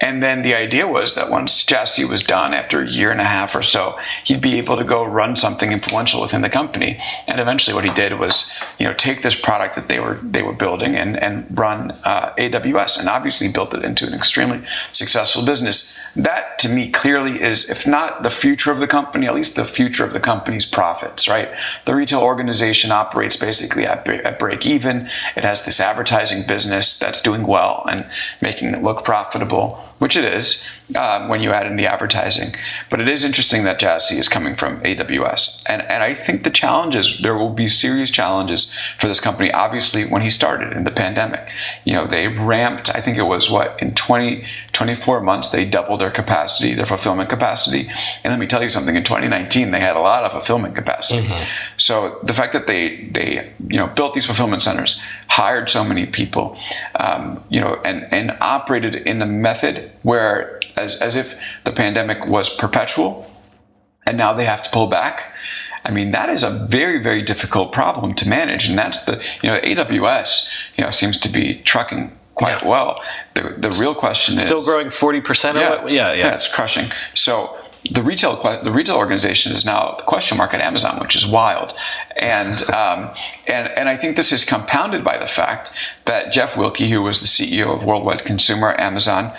A: And then the idea was that once Jassy was done, after a year and a half or so, he'd be able to go run something influential within the company. And eventually what he did was, take this product that they were building and run AWS, and obviously built it into an extremely successful business. That, to me, clearly is, if not the future of the company, at least the future of the company's profits, right? The retail organization operates basically at break even. It has this advertising business that's doing well and making it look profitable, which it is when you add in the advertising. But it is interesting that Jassy is coming from AWS. And I think the challenges, there will be serious challenges for this company. Obviously, when he started in the pandemic, they ramped, I think it was in 24 months, they doubled their capacity, their fulfillment capacity. And let me tell you something, in 2019, they had a lot of fulfillment capacity. So the fact that they built these fulfillment centers, hired so many people, and operated in a method where, as if the pandemic was perpetual, and now they have to pull back. I mean, that is a very, very difficult problem to manage, and that's AWS, seems to be trucking quite well. The real question is
B: still growing 40%. Yeah,
A: it's crushing. So the retail organization is now the question mark at Amazon, which is wild, and I think this is compounded by the fact that Jeff Wilke, who was the CEO of Worldwide Consumer at Amazon,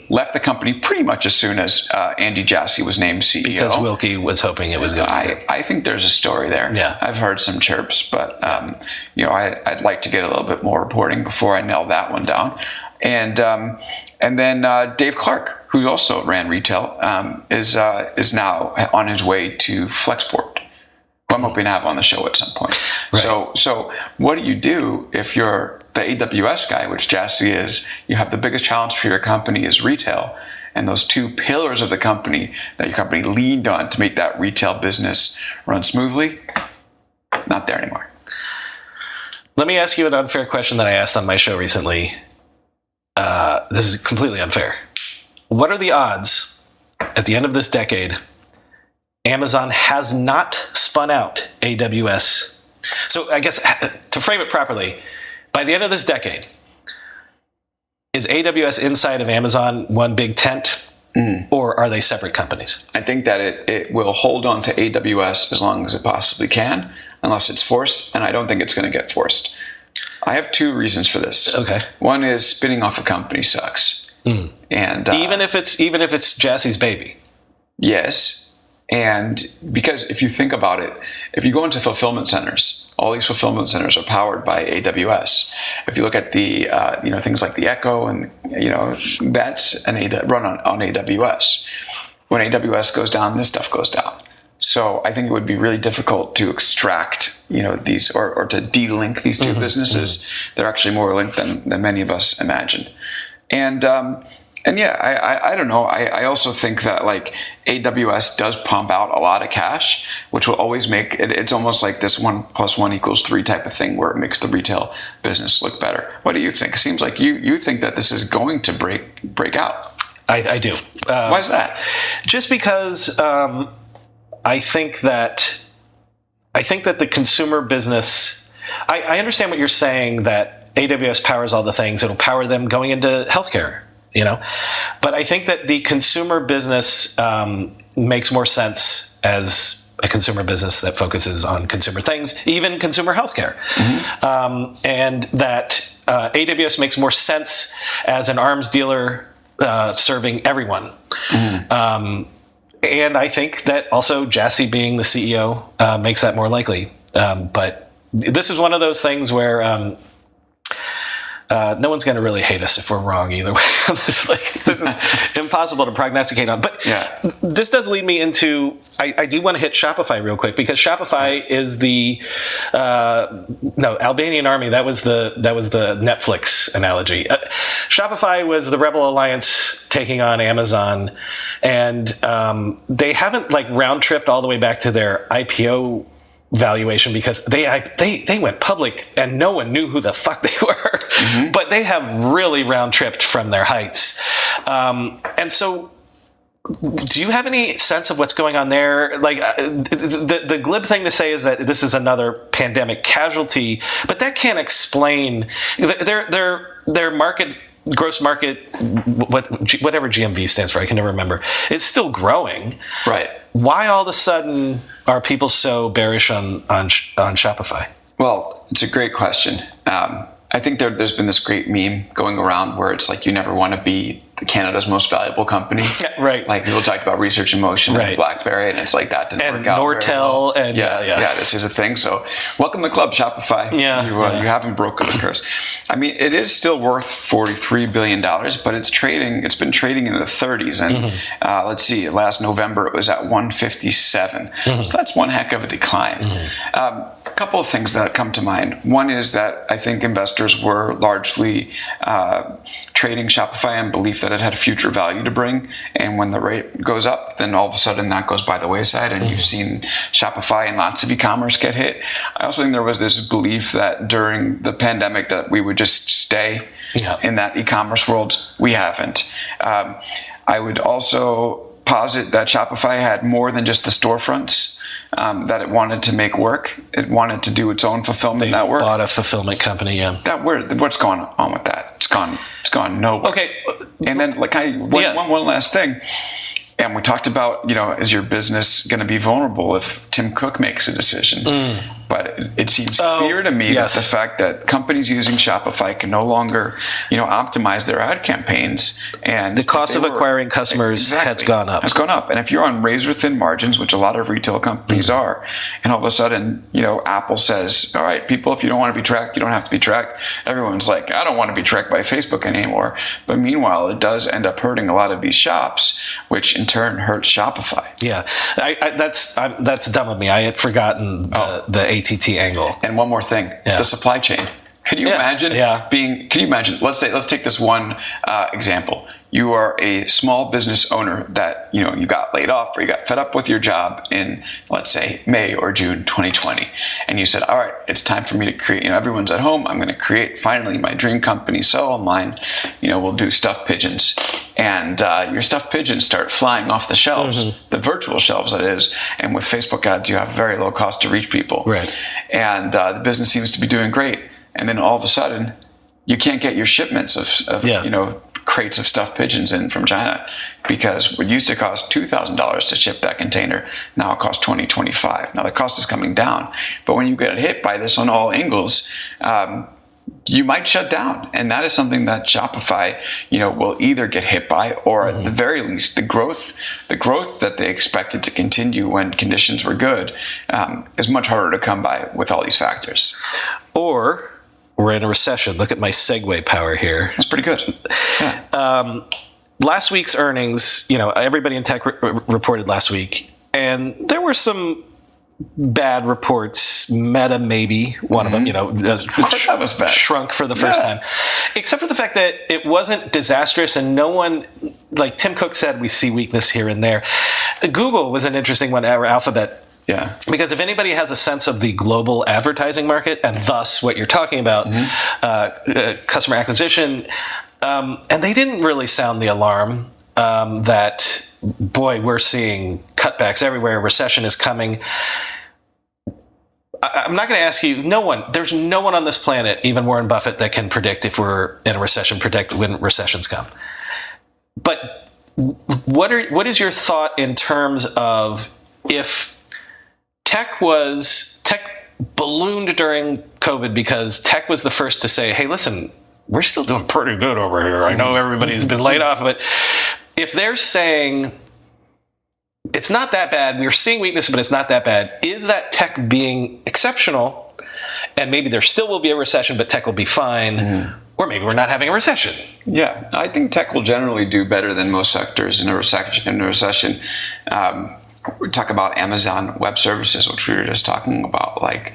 A: left the company pretty much as soon as Andy Jassy was named CEO.
B: Because Wilke was hoping it was going to.
A: I think there's a story there.
B: Yeah,
A: I've heard some chirps, but I'd like to get a little bit more reporting before I nail that one down. And then Dave Clark, who also ran retail, is now on his way to Flexport, who I'm hoping to have on the show at some point. Right. So what do if you're the AWS guy, which Jassy is? You have the biggest challenge for your company is retail, and those two pillars of the company that your company leaned on to make that retail business run smoothly, not there anymore.
B: Let me ask you an unfair question that I asked on my show recently. This is completely unfair. What are the odds at the end of this decade Amazon has not spun out AWS. So I guess to frame it properly, by the end of this decade, is AWS inside of Amazon one big tent, or are they separate companies?
A: I think that it will hold on to AWS as long as it possibly can, unless it's forced, and I don't think it's going to get forced. I have two reasons for this.
B: Okay.
A: One is spinning off a company sucks. And
B: even if it's Jassy's baby.
A: Yes. And because if you think about it, if you go into fulfillment centers, all these fulfillment centers are powered by AWS. If you look at the things like the Echo, and that's run on AWS. When AWS goes down, this stuff goes down. So I think it would be really difficult to extract these or to de-link these two businesses. They're actually more linked than many of us imagine. And yeah, I don't know. I also think that like AWS does pump out a lot of cash, which will always make it. It's almost like this 1 + 1 = 3 type of thing, where it makes the retail business look better. What do you think? It seems like you think that this is going to break out.
B: I do.
A: Why is that?
B: Just because I think that the consumer business. I understand what you're saying, that AWS powers all the things. It'll power them going into healthcare. But I think that the consumer business makes more sense as a consumer business that focuses on consumer things, even consumer healthcare. And that AWS makes more sense as an arms dealer serving everyone. And I think that also Jassy being the CEO makes that more likely. But this is one of those things where no one's going to really hate us if we're wrong either way. This is impossible to prognosticate on. But this does lead me into, I do want to hit Shopify real quick, because Shopify is the Albanian army. That was the Netflix analogy. Shopify was the Rebel Alliance taking on Amazon, and they haven't round tripped all the way back to their IPO valuation, because they went public and no one knew who the fuck they were. But they have really round tripped from their heights. And so do you have any sense of what's going on there? The glib thing to say is that this is another pandemic casualty, but that can't explain their market, gross market, whatever GMV stands for, I can never remember, it's still growing. Right. Why all of a sudden are people so bearish on Shopify? Well,
A: it's a great question. I think there's been this great meme going around where it's like, you never want to be Canada's most valuable company.
B: Right.
A: Like people talk about Research in Motion and BlackBerry, and it's like that didn't work out.
B: Nortel,
A: and yeah, this is a thing. So welcome to the club, Shopify. You haven't broken the curse. I mean, it is still worth $43 billion, but it's been trading in the 30s. And let's see, last November it was at 157. So that's one heck of a decline. A couple of things that come to mind. One is that I think investors were largely trading Shopify in belief that it had a future value to bring, and when the rate goes up, then all of a sudden that goes by the wayside, and you've seen Shopify and lots of e-commerce get hit. I also think there was this belief that during the pandemic that we would just stay in that e-commerce world. We haven't. I would also posit that Shopify had more than just the storefronts that it wanted to make work. It wanted to do its own fulfillment network.
B: Bought a fulfillment company,
A: What's going on with that? It's gone nowhere.
B: Okay.
A: And then one last thing. And we talked about, is your business going to be vulnerable if Tim Cook makes a decision? But it seems clear to me that the fact that companies using Shopify can no longer, optimize their ad campaigns, and
B: the cost of acquiring customers has gone up.
A: And if you're on razor thin margins, which a lot of retail companies are, and all of a sudden, Apple says, all right, people, if you don't want to be tracked, you don't have to be tracked. Everyone's like, I don't want to be tracked by Facebook anymore. But meanwhile, it does end up hurting a lot of these shops, which in turn hurts Shopify.
B: Yeah, that's dumb of me. I had forgotten the ATT angle.
A: And one more thing, the supply chain. Can you imagine let's take this one example. You are a small business owner that, you got laid off, or you got fed up with your job in, let's say, May or June 2020. And you said, all right, it's time for me to create, everyone's at home. I'm going to create finally my dream company, sell online, we'll do stuffed pigeons. and your stuffed pigeons start flying off the shelves, the virtual shelves, that is. And with Facebook ads, you have very low cost to reach people.
B: Right.
A: And the business seems to be doing great. And then all of a sudden, you can't get your shipments of crates of stuffed pigeons in from China, because what used to cost $2,000 to ship that container, now it costs $25. Now the cost is coming down, but when you get hit by this on all angles, you might shut down, and that is something that Shopify, will either get hit by, or at the very least, the growth that they expected to continue when conditions were good, is much harder to come by with all these factors.
B: Or we're in a recession. Look at my segue power here.
A: That's pretty good. Yeah.
B: Last week's earnings, everybody in tech reported last week, and there were some bad reports. Meta, maybe one of them,
A: that was bad.
B: Shrunk for the first time, except for the fact that it wasn't disastrous, and no one, like Tim Cook said, we see weakness here and there. Google was an interesting one, or Alphabet.
A: Yeah.
B: Because if anybody has a sense of the global advertising market, and thus what you're talking about, customer acquisition, and they didn't really sound the alarm that, boy, we're seeing cutbacks everywhere, recession is coming. I'm not going to ask you, there's no one on this planet, even Warren Buffett, that can predict if we're in a recession, predict when recessions come. But what is your thought in terms of if tech ballooned during COVID because tech was the first to say, hey, listen, we're still doing pretty good over here. I know everybody's been laid off, but if they're saying it's not that bad, we're seeing weakness, but it's not that bad, is that tech being exceptional, and maybe there still will be a recession, but tech will be fine, or maybe we're not having a recession?
A: Yeah, I think tech will generally do better than most sectors in a recession. We talk about Amazon Web Services, which we were just talking about. Like,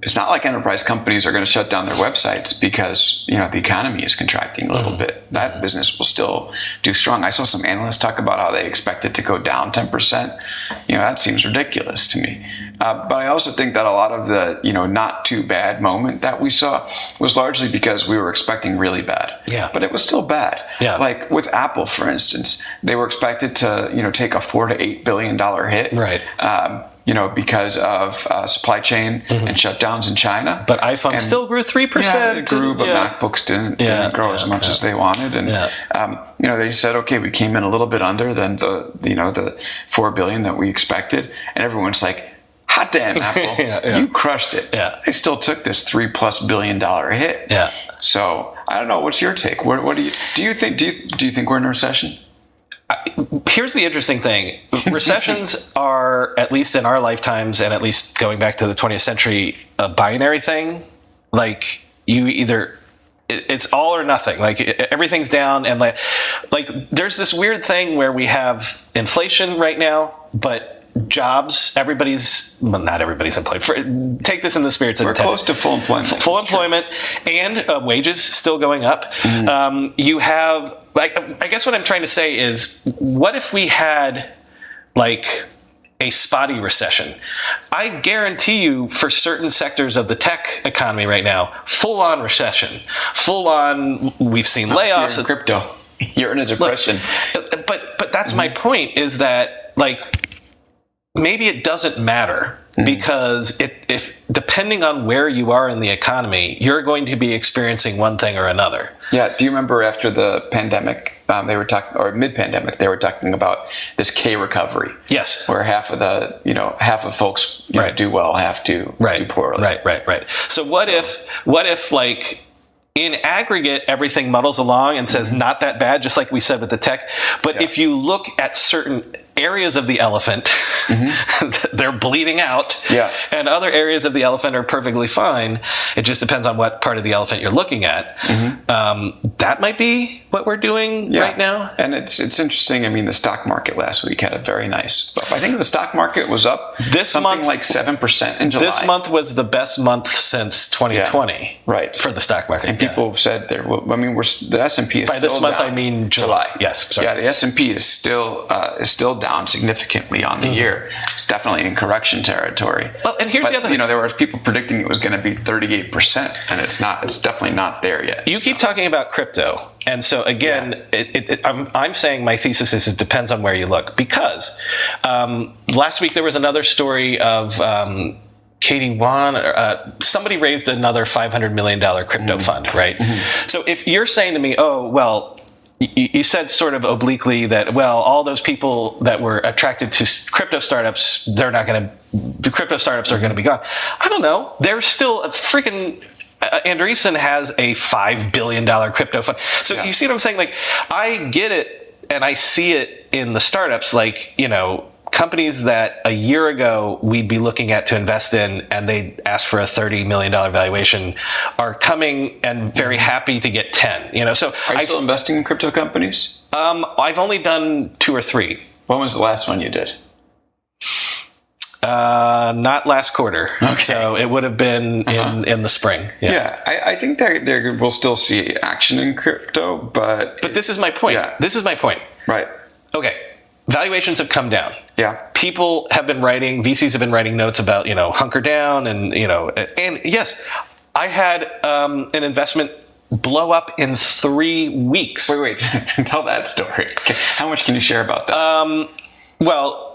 A: it's not like enterprise companies are going to shut down their websites because the economy is contracting a little bit. That business will still do strong. I saw some analysts talk about how they expect it to go down 10%. That seems ridiculous to me. But I also think that a lot of the not too bad moment that we saw was largely because we were expecting really bad.
B: Yeah.
A: But it was still bad.
B: Yeah.
A: Like with Apple, for instance, they were expected to take a $4 to $8 billion hit.
B: Right.
A: Because of supply chain and shutdowns in China.
B: But iPhone still grew 3%.
A: Yeah, it grew, but MacBooks didn't grow as much as they wanted. And they said, okay, we came in a little bit under than the $4 billion that we expected, and everyone's like, hot damn, Apple, you crushed it. Yeah. They still took this $3+ billion hit.
B: Yeah.
A: So I don't know. What's your take? What do you think? Do you think we're in a recession?
B: Here's the interesting thing. Recessions are, at least in our lifetimes, and at least going back to the 20th century, a binary thing. Like, you either, it's all or nothing. Like, everything's down, and like there's this weird thing where we have inflation right now, but jobs, not everybody's employed. Take this in the spirits of
A: we're close to full employment.
B: Full employment, and wages still going up. You have, I guess what I'm trying to say is, what if we had like a spotty recession? I guarantee you, for certain sectors of the tech economy right now, full on recession, full on. We've seen layoffs.
A: You're in crypto. You're in a depression.
B: Look, but that's my point. Is that like, maybe it doesn't matter, because if depending on where you are in the economy, you're going to be experiencing one thing or another.
A: Yeah. Do you remember after the pandemic, they were talking, or mid-pandemic, they were talking about this K recovery?
B: Yes.
A: Where half of folks do well, half do poorly.
B: Right. So what if like, in aggregate, everything muddles along and says not that bad, just like we said with the tech. But if you look at certain areas of the elephant, they're bleeding out, and other areas of the elephant are perfectly fine. It just depends on what part of the elephant you're looking at. That might be what we're doing right now.
A: And it's interesting. I mean, the stock market last week had a very nice bump. I think the stock market was up something like 7% in July.
B: This month was the best month since 2020, for the stock market.
A: And people have said the S&P is
B: by
A: still
B: this month
A: down.
B: I mean July. Yes, sorry.
A: Yeah, the S&P is still down. down significantly on the year. It's definitely in correction territory.
B: Well, and here's the other thing.
A: There were people predicting it was going to be 38%, and it's not. It's definitely not there yet.
B: You keep talking about crypto. And so again, I'm saying my thesis is it depends on where you look, because last week there was another story of Katie Wan, somebody raised another $500 million crypto fund, right? So if you're saying to me, oh, well, you said sort of obliquely that, well, all those people that were attracted to crypto startups, the crypto startups are going to be gone. I don't know. There's still a freaking... Andreessen has a $5 billion crypto fund. So you see what I'm saying? Like, I get it, and I see it in the startups, like, companies that a year ago we'd be looking at to invest in, and they'd ask for a $30 million valuation, are coming and very happy to get 10. So
A: are you still investing in crypto companies?
B: I've only done 2 or 3.
A: When was the last one you did?
B: Not last quarter. Okay. So it would have been in the spring.
A: Yeah. I think there we'll still see action in crypto, but
B: this is my point. Yeah. This is my point.
A: Right.
B: Okay. Valuations have come down.
A: Yeah.
B: People have been writing, VCs have been writing notes about, hunker down and yes, I had an investment blow up in 3 weeks.
A: Wait, tell that story. How much can you share about that?
B: Well,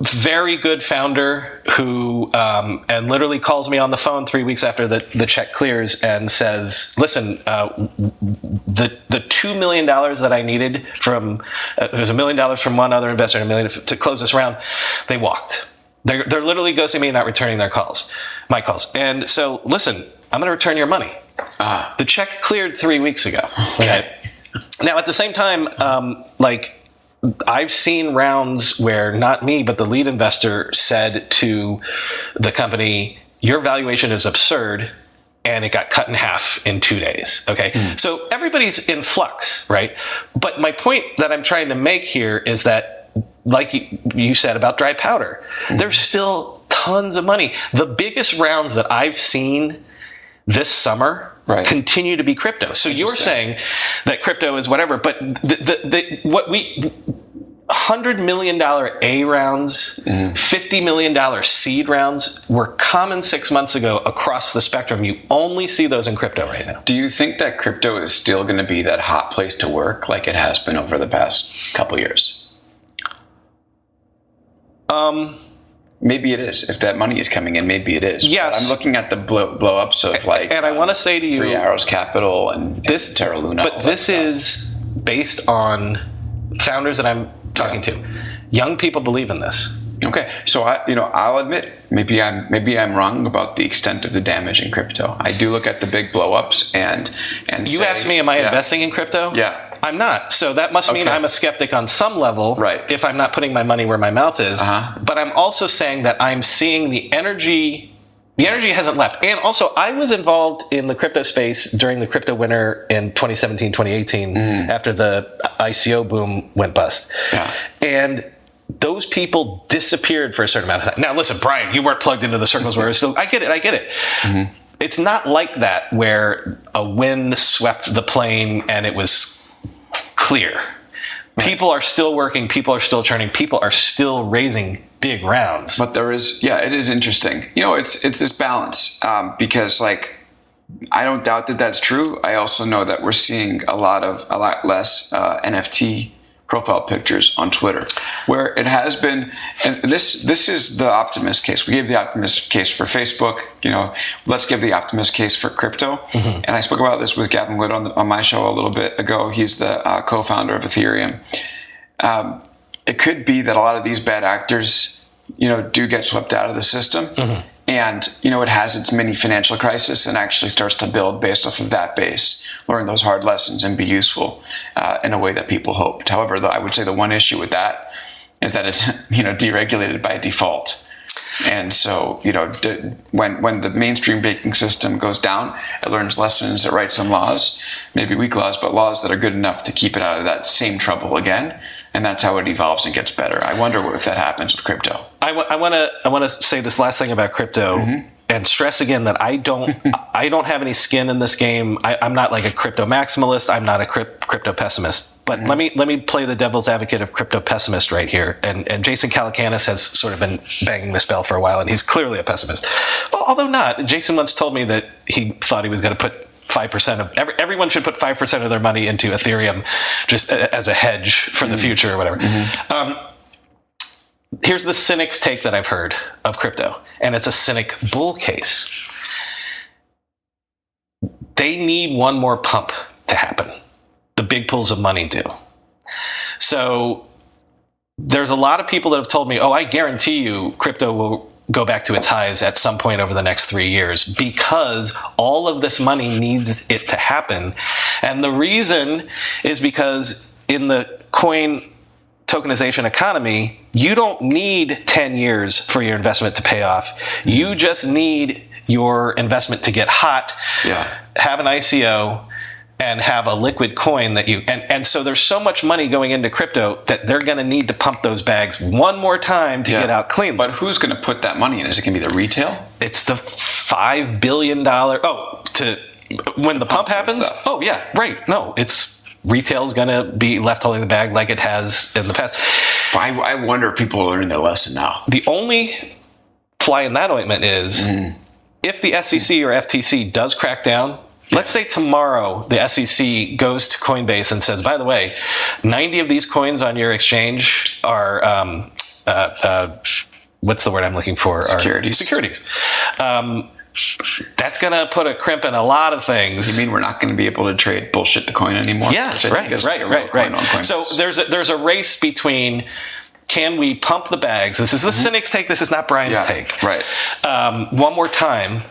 B: very good founder who and literally calls me on the phone 3 weeks after the check clears and says, listen, the $2 million that I needed from there's $1 million from one other investor and $1 million to close this round, they walked. They're literally ghosting me, not returning my calls. And so, listen, I'm going to return your money. The check cleared 3 weeks ago.
A: Okay.
B: Now, at the same time, I've seen rounds where not me, but the lead investor said to the company, your valuation is absurd, and it got cut in half in 2 days. Okay. So everybody's in flux, right? But my point that I'm trying to make here is that, like you said about dry powder, there's still tons of money. The biggest rounds that I've seen this summer continue to be crypto. So you're saying that crypto is whatever, but $100 million A rounds, $50 million seed rounds were common 6 months ago across the spectrum. You only see those in crypto right now.
A: Do you think that crypto is still going to be that hot place to work like it has been over the past couple years? Maybe it is. If that money is coming in, maybe it is.
B: Yes.
A: But I'm looking at the blow-ups of
B: and I want to say to you,
A: Three Arrows Capital and Terra Luna.
B: But this is based on founders that I'm talking to. Young people believe in this.
A: Okay, so I'll admit maybe I'm wrong about the extent of the damage in crypto. I do look at the big blow-ups and
B: you asked me, am I investing in crypto?
A: Yeah.
B: I'm not. So that must mean I'm a skeptic on some level,
A: right,
B: if I'm not putting my money where my mouth is. But I'm also saying that I'm seeing the energy hasn't left. And also, I was involved in the crypto space during the crypto winter in 2017, 2018, after the ICO boom went bust. Yeah. And those people disappeared for a certain amount of time. Now, listen, Brian, you weren't plugged into the circles where it was still, I get it. Mm-hmm. It's not like that where a wind swept the plane and it was clear. Right. People are still working, people are still churning, people are still raising big rounds.
A: But there is, it is interesting. It's this balance because I don't doubt that that's true. I also know that we're seeing a lot less NFT profile pictures on Twitter, where it has been, and this is the optimist case. We gave the optimist case for Facebook. Let's give the optimist case for crypto. Mm-hmm. And I spoke about this with Gavin Wood on my show a little bit ago. He's the co-founder of Ethereum. It could be that a lot of these bad actors, do get swept out of the system. Mm-hmm. And, it has its mini financial crisis and actually starts to build based off of that base, learn those hard lessons and be useful in a way that people hoped. However, I would say the one issue with that is that it's, deregulated by default. And so, when the mainstream banking system goes down, it learns lessons, it writes some laws, maybe weak laws, but laws that are good enough to keep it out of that same trouble again. And that's how it evolves and gets better. I wonder if that happens with crypto.
B: I want to say this last thing about crypto, mm-hmm, and stress again that I don't have any skin in this game. I'm not like a crypto maximalist. I'm not a crypto pessimist. But let me play the devil's advocate of crypto pessimist right here. And Jason Calacanis has sort of been banging this bell for a while, and he's clearly a pessimist. Well, although not. Jason once told me that he thought he was going to put 5% of everyone should put 5% of their money into Ethereum just as a hedge for the future or whatever. Here's the cynic's take that I've heard of crypto, and it's a cynic bull case. They need one more pump to happen. The big pools of money do. So there's a lot of people that have told me, I guarantee you crypto will go back to its highs at some point over the next 3 years because all of this money needs it to happen. And the reason is because in the coin tokenization economy, you don't need 10 years for your investment to pay off. You just need your investment to get hot, have an ICO, and have a liquid coin that you and so there's so much money going into crypto that they're going to need to pump those bags one more time to get out clean.
A: But who's going to put that money in? Is it going to be the retail?
B: It's the $5 billion. To when the pump happens. Oh yeah, right. No, it's retail's going to be left holding the bag like it has in the past.
A: I wonder if people are learning their lesson now.
B: The only fly in that ointment is if the SEC or FTC does crack down. Let's say tomorrow the SEC goes to Coinbase and says, by the way, 90 of these coins on your exchange are, what's the word I'm looking for? Securities. That's going to put a crimp in a lot of things.
A: You mean we're not going to be able to trade bullshit the coin anymore?
B: Yeah, right. So there's a race between, can we pump the bags? This is the cynic's take. This is not Brian's take.
A: Right.
B: One more time.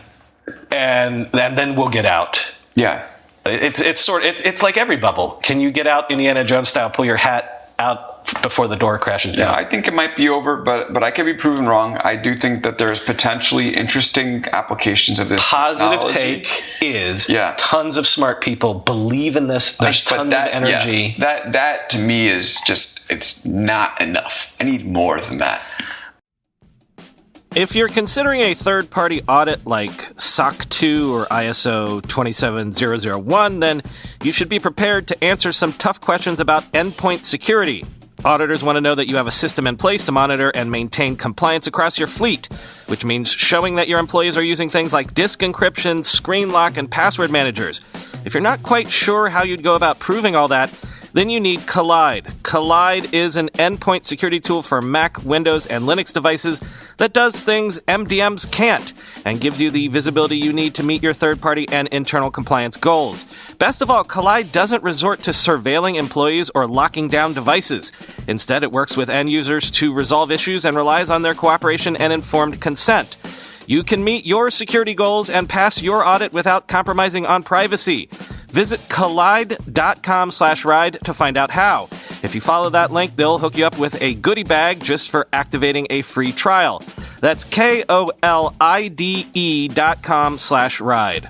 B: And then we'll get out.
A: Yeah,
B: it's like every bubble. Can you get out Indiana Jones style? Pull your hat out before the door crashes down.
A: Yeah, I think it might be over, but I could be proven wrong. I do think that there's potentially interesting applications of this.
B: Positive take is tons of smart people believe in this. There's tons of energy.
A: That to me is just it's not enough. I need more than that.
C: If you're considering a third-party audit like SOC 2 or ISO 27001, then you should be prepared to answer some tough questions about endpoint security. Auditors want to know that you have a system in place to monitor and maintain compliance across your fleet, which means showing that your employees are using things like disk encryption, screen lock, and password managers. If you're not quite sure how you'd go about proving all that, then you need Collide. Collide is an endpoint security tool for Mac, Windows, and Linux devices that does things MDMs can't and gives you the visibility you need to meet your third-party and internal compliance goals. Best of all, Collide doesn't resort to surveilling employees or locking down devices. Instead, it works with end users to resolve issues and relies on their cooperation and informed consent. You can meet your security goals and pass your audit without compromising on privacy. Visit collide.com/ride to find out how. If you follow that link, they'll hook you up with a goodie bag just for activating a free trial. That's KOLIDE.com/ride.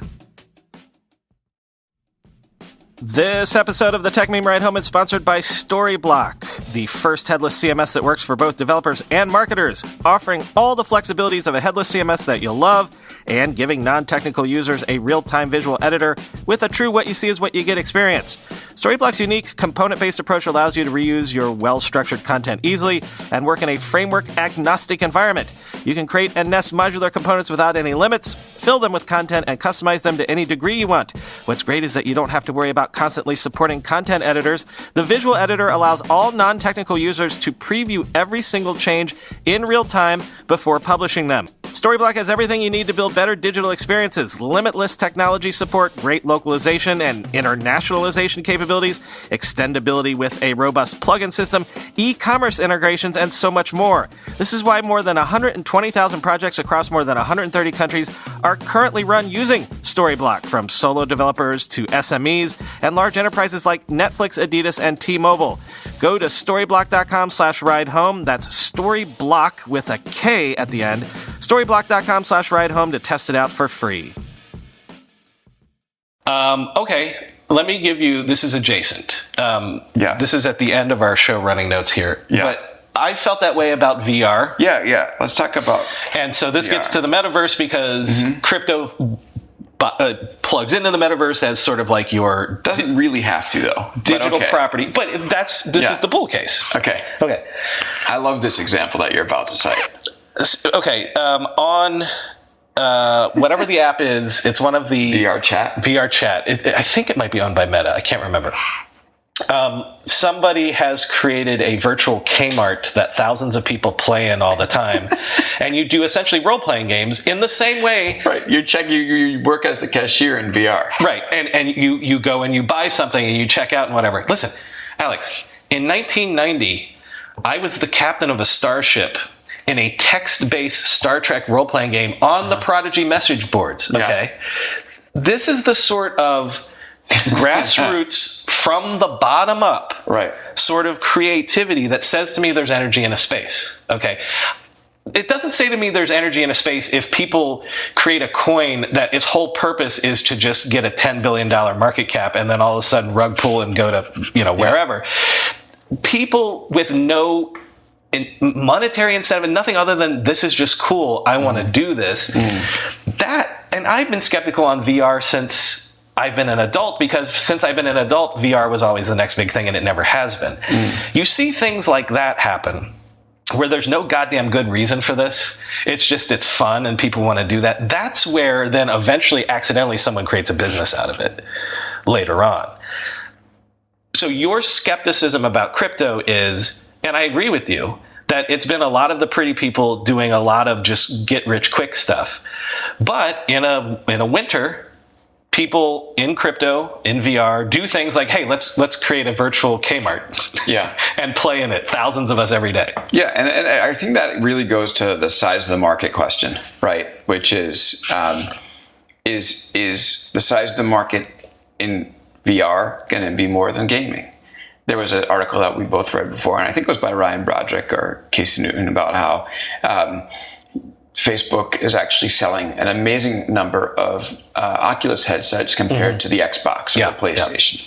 C: This episode of the Techmeme Ride Home is sponsored by Storyblock, the first headless CMS that works for both developers and marketers, offering all the flexibilities of a headless CMS that you'll love and giving non-technical users a real-time visual editor with a true what you see is what you get experience. Storyblock's unique component-based approach allows you to reuse your well-structured content easily and work in a framework-agnostic environment. You can create and nest modular components without any limits, fill them with content, and customize them to any degree you want. What's great is that you don't have to worry about constantly supporting content editors. The visual editor allows all non-technical users to preview every single change in real time before publishing them. Storyblock has everything you need to build better digital experiences, limitless technology support, great localization and internationalization capabilities, extendability with a robust plugin system, e-commerce integrations, and so much more. This is why more than 120,000 projects across more than 130 countries are currently run using Storyblock, from solo developers to SMEs and large enterprises like Netflix, Adidas, and T-Mobile. Go to storyblock.com/ridehome. That's Storyblock with a K at the end. Storyblock.com/ridehome to test it out for free.
B: Okay, let me give you, this is adjacent. This is at the end of our show running notes here.
A: Yeah.
B: But I felt that way about VR.
A: Yeah. Let's talk about.
B: And so this gets to the metaverse because crypto plugs into the metaverse as sort of like your
A: Doesn't really have to, though.
B: digital
A: But okay.
B: property. But this is the bull case.
A: Okay.
B: Okay.
A: I love this example that you're about to cite.
B: Okay. On whatever the app is, it's one of the
A: VR chat.
B: VR chat. I think it might be owned by Meta. I can't remember. Somebody has created a virtual Kmart that thousands of people play in all the time, and you do essentially role-playing games in the same way.
A: Right. You work as the cashier in VR.
B: Right. And you go and you buy something and you check out and whatever. Listen, Alex, in 1990, I was the captain of a starship in a text-based Star Trek role-playing game on the Prodigy message boards. Okay.
A: Yeah.
B: This is the sort of grassroots from the bottom up sort of creativity that says to me there's energy in a space. Okay. It doesn't say to me there's energy in a space if people create a coin that its whole purpose is to just get a $10 billion market cap and then all of a sudden rug pull and go to, wherever. People with no monetary incentive and nothing other than this is just cool, I want to do this. And I've been skeptical on VR since I've been an adult, because since I've been an adult, VR was always the next big thing, and it never has been. You see things like that happen where there's no goddamn good reason for this. It's fun and people want to do that. That's where then eventually accidentally someone creates a business out of it later on. So your skepticism about crypto is, and I agree with you, that it's been a lot of the pretty people doing a lot of just get rich quick stuff. But in a winter, people in crypto, in VR, do things like, hey, let's create a virtual Kmart.
A: Yeah.
B: And play in it. Thousands of us every day.
A: Yeah, and I think that really goes to the size of the market question, right? Which is the size of the market in VR going to be more than gaming? There was an article that we both read before, and I think it was by Ryan Broderick or Casey Newton, about how Facebook is actually selling an amazing number of Oculus headsets compared to the Xbox or the PlayStation.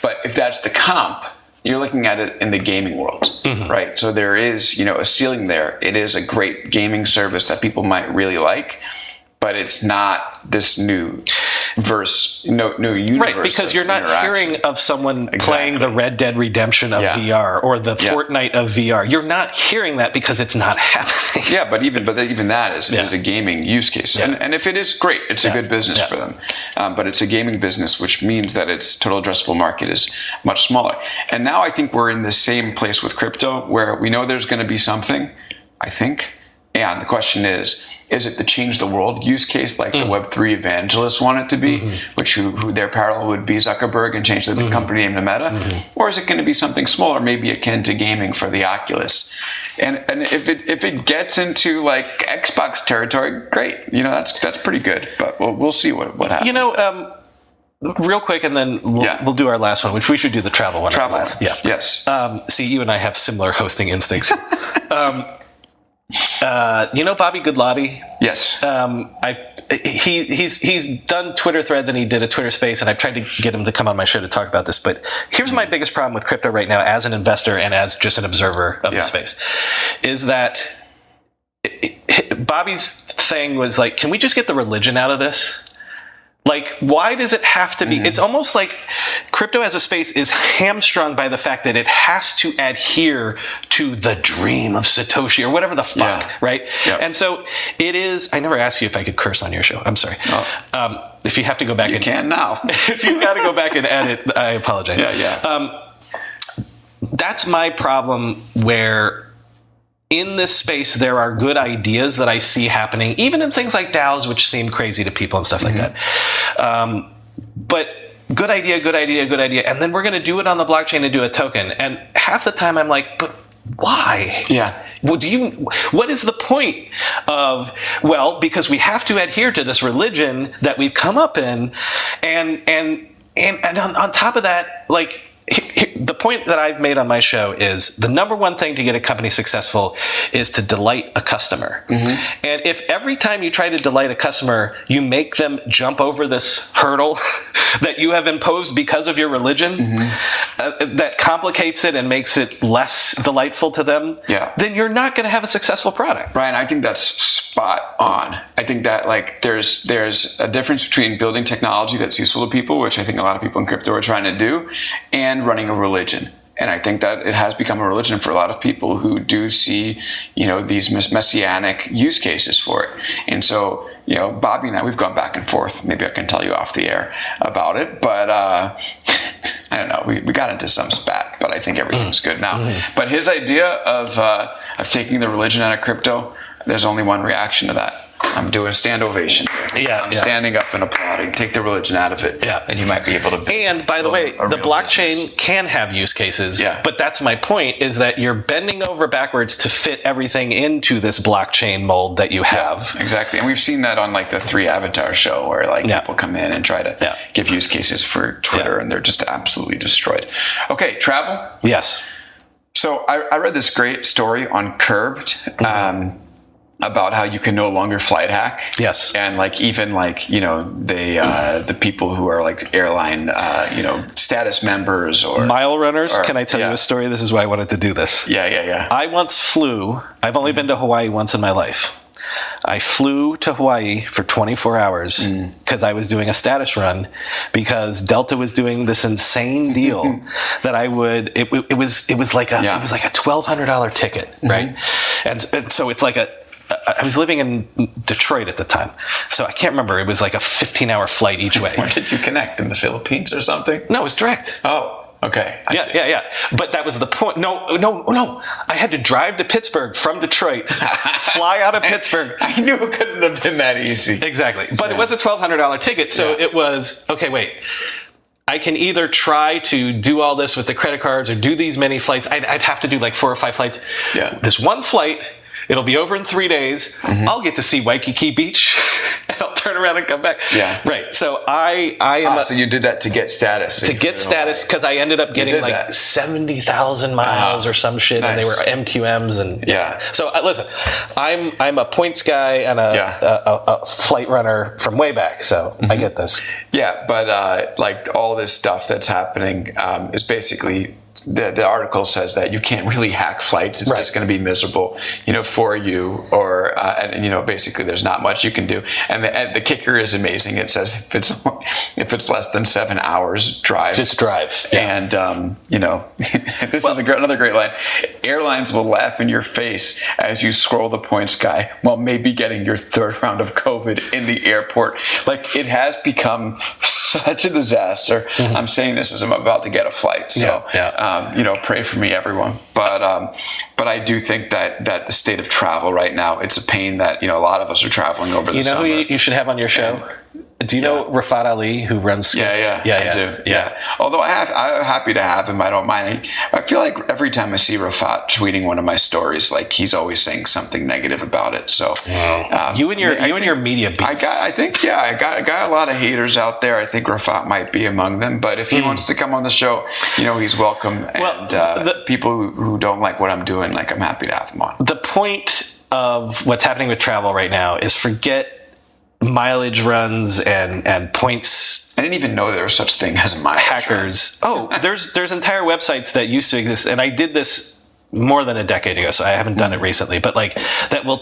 A: But if that's the comp, you're looking at it in the gaming world, right? So there is, a ceiling there. It is a great gaming service that people might really like, but it's not this new universe.
B: Right, because you're not hearing of someone playing the Red Dead Redemption of VR or the Fortnite of VR. You're not hearing that because it's not happening.
A: Yeah, but even that is a gaming use case. Yeah. And if it is, great, it's a good business for them. But it's a gaming business, which means that its total addressable market is much smaller. And now I think we're in the same place with crypto, where we know there's going to be something, I think. And the question is it the change the world use case like the Web3 evangelists want it to be, which who their parallel would be Zuckerberg and change the company name to Meta? Or is it going to be something smaller, maybe akin to gaming for the Oculus? And if it gets into like Xbox territory, great. That's pretty good. But we'll see what happens.
B: Real quick, and then we'll do our last one, which we should do the travel one.
A: Last. Yeah. Yes.
B: See, you and I have similar hosting instincts. Bobby Goodlotty?
A: Yes.
B: He's done Twitter threads, and he did a Twitter space, and I've tried to get him to come on my show to talk about this. But here's my biggest problem with crypto right now, as an investor and as just an observer of the space, is that Bobby's thing was like, can we just get the religion out of this? Like, why does it have to be? It's almost like crypto as a space is hamstrung by the fact that it has to adhere to the dream of Satoshi or whatever the fuck, right? Yep. And so it is. I never asked you if I could curse on your show. I'm sorry. Oh. If you have to go back,
A: you can now.
B: If you got to go back and edit, I apologize. That's my problem. Where in this space, there are good ideas that I see happening, even in things like DAOs, which seem crazy to people and stuff like that. But good idea. And then we're going to do it on the blockchain and do a token. And half the time I'm like, but why? Yeah. Well, what is the point of, because we have to adhere to this religion that we've come up in. And on top of that, like, the point that I've made on my show is the number one thing to get a company successful is to delight a customer. And if every time you try to delight a customer, you make them jump over this hurdle that you have imposed because of your religion, that complicates it and makes it less delightful to them, then you're not going to have a successful product.
A: Brian, I think that's spot on. I think that like there's a difference between building technology that's useful to people, which I think a lot of people in crypto are trying to do, and running a religion. And I think that it has become a religion for a lot of people who do see, these messianic use cases for it. And so, Bobby and I, we've gone back and forth. Maybe I can tell you off the air about it, but I don't know. We got into some spat, but I think everything's good now. But his idea of taking the religion out of crypto, there's only one reaction to that. I'm doing a stand ovation. I'm standing up and applauding. Take the religion out of it.
B: Yeah.
A: And you might be able to.
B: And by the way, the blockchain can have use cases.
A: Yeah.
B: But that's my point, is that you're bending over backwards to fit everything into this blockchain mold that you have.
A: Yeah, exactly. And we've seen that on like the 3 Avatar show where like people come in and try to give use cases for Twitter and they're just absolutely destroyed. Okay, travel.
B: Yes.
A: So I read this great story on Curbed. About how you can no longer flight hack.
B: Yes.
A: And like even like, the people who are like airline, status members or
B: mile runners. Can I tell you a story? This is why I wanted to do this.
A: Yeah.
B: I once flew. I've only been to Hawaii once in my life. I flew to Hawaii for 24 hours because I was doing a status run because Delta was doing this insane deal that I would, it was like a $1,200 ticket, right? And so it's like I was living in Detroit at the time, so I can't remember. It was like a 15-hour flight each way.
A: Where did you connect? In the Philippines or something?
B: No, it was direct.
A: Oh, okay.
B: Yeah. But that was the point. No. I had to drive to Pittsburgh from Detroit, fly out of Pittsburgh.
A: I knew it couldn't have been that easy.
B: Exactly. But it was a $1,200 ticket, so it was, okay, wait. I can either try to do all this with the credit cards or do these many flights. I'd have to do like 4 or 5 flights.
A: Yeah.
B: This one flight, it'll be over in 3 days. I'll get to see Waikiki Beach and I'll turn around and come back.
A: Yeah.
B: Right. So I am.
A: So you did that to get status.
B: To get status, because I ended up getting like 70,000 miles or some shit, and they were MQMs and So listen, I'm a points guy and a flight runner from way back, so I get this.
A: Yeah, but like all this stuff that's happening is basically. The article says that you can't really hack flights. It's just going to be miserable, for you, or basically there's not much you can do. And the kicker is amazing. It says if it's less than 7 hours, drive.
B: Just drive. Yeah.
A: And this is another great line. Airlines will laugh in your face as you scroll the points guy while maybe getting your 3rd round of COVID in the airport. Like, it has become such a disaster. I'm saying this as I'm about to get a flight. So. Pray for me, everyone. But I do think that the state of travel right now, it's a pain that, a lot of us are traveling over the summer.
B: You know who you should have on your show? Do you know Rafat Ali, who runs Skift?
A: I do. Yeah. Although I'm happy to have him. I don't mind. I feel like every time I see Rafat tweeting one of my stories, like he's always saying something negative about it. So
B: you and your media beef.
A: I got a lot of haters out there. I think Rafat might be among them. But if he wants to come on the show, he's welcome. And people who don't like what I'm doing, like, I'm happy to have him on.
B: The point of what's happening with travel right now is forget mileage runs and points.
A: I didn't even know there was such thing as a mileage
B: hackers. Oh, there's entire websites that used to exist, and I did this more than a decade ago, so I haven't done it recently. But like that will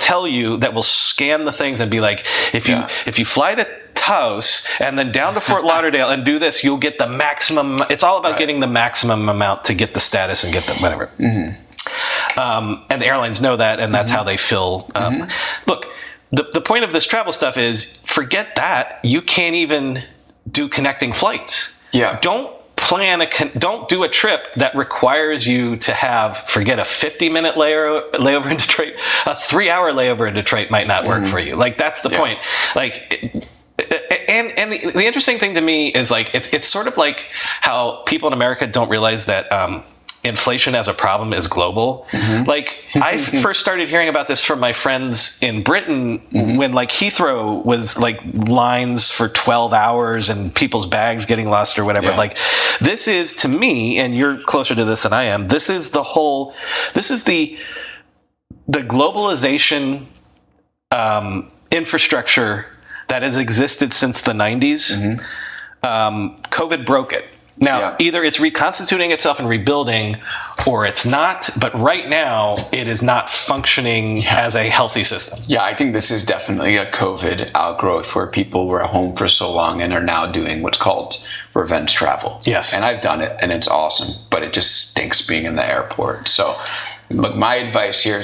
B: scan the things and be like, if you fly to Taos and then down to Fort Lauderdale and do this, you'll get the maximum. It's all about getting the maximum amount to get the status and get the whatever. And the airlines know that, and that's how they fill. Look. The point of this travel stuff is forget that. You can't even do connecting flights.
A: Yeah.
B: Don't do a trip that requires you to forget a 50-minute layover in Detroit. A 3-hour layover in Detroit might not work for you. Like, that's the point. Like, and the interesting thing to me is, like, it's sort of like how people in America don't realize that inflation as a problem is global. Like, I first started hearing about this from my friends in Britain when, like, Heathrow was like lines for 12 hours and people's bags getting lost or whatever. Like, this is, to me, and you're closer to this than I am, this is the globalization infrastructure that has existed since the 90s. COVID broke it. Now, either it's reconstituting itself and rebuilding, or it's not. But right now, it is not functioning as a healthy system.
A: Yeah, I think this is definitely a COVID outgrowth where people were home for so long and are now doing what's called revenge travel.
B: Yes.
A: And I've done it, and it's awesome, but it just stinks being in the airport. So, look, my advice here,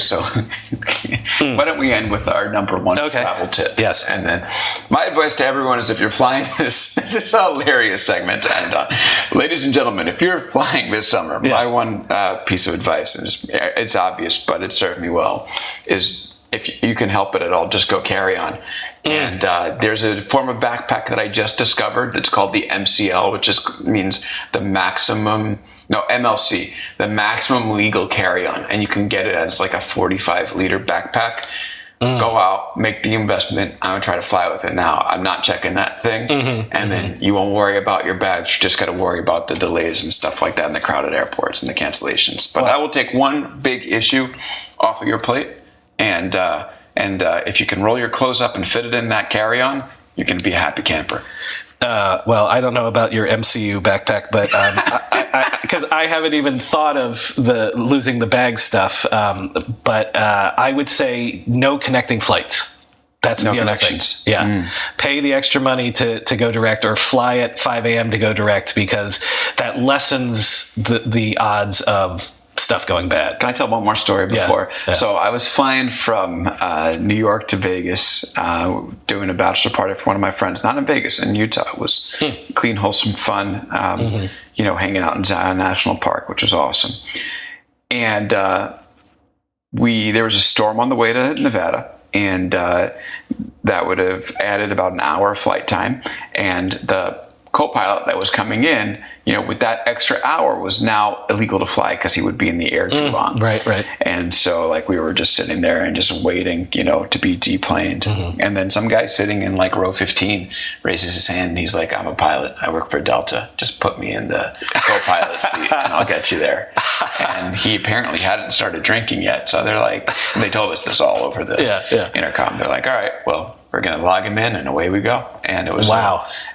A: why don't we end with our number one travel tip?
B: Yes.
A: And then my advice to everyone is if you're flying this is a hilarious segment to end on. Ladies and gentlemen, if you're flying this summer, my one piece of advice, and it's obvious, but it served me well, is if you can help it at all, just go carry on. And there's a form of backpack that I just discovered. It's called the MCL, which means the MLC, the maximum legal carry-on. And you can get it as like a 45-liter backpack. Go out, make the investment. I'm going to try to fly with it now. I'm not checking that thing. And then you won't worry about your bags. You just got to worry about the delays and stuff like that in the crowded airports and the cancellations. But I will take one big issue off of your plate. And if you can roll your clothes up and fit it in that carry-on, you're going to be a happy camper.
B: Well, I don't know about your MCU backpack, but because I haven't even thought of the losing the bag stuff. But I would say no connecting flights. That's
A: no
B: the
A: connections.
B: Other thing. Yeah. Pay the extra money to go direct, or fly at 5 a.m. to go direct, because that lessens the odds of stuff going bad.
A: Can I tell one more story before?
B: Yeah.
A: So I was flying from New York to Vegas, doing a bachelor party for one of my friends, not in Vegas, in Utah. It was clean, wholesome fun, hanging out in Zion National Park, which was awesome. And there was a storm on the way to Nevada, and that would have added about an hour of flight time. And the co-pilot that was coming in, with that extra hour, was now illegal to fly because he would be in the air too long.
B: Right.
A: And so we were just sitting there and just waiting, to be deplaned. And then some guy sitting in row 15 raises his hand and he's like, I'm a pilot. I work for Delta. Just put me in the co-pilot seat and I'll get you there. And he apparently hadn't started drinking yet. So they're like, they told us this all over the intercom. They're like, all right, well, we're going to log him in and away we go. And it was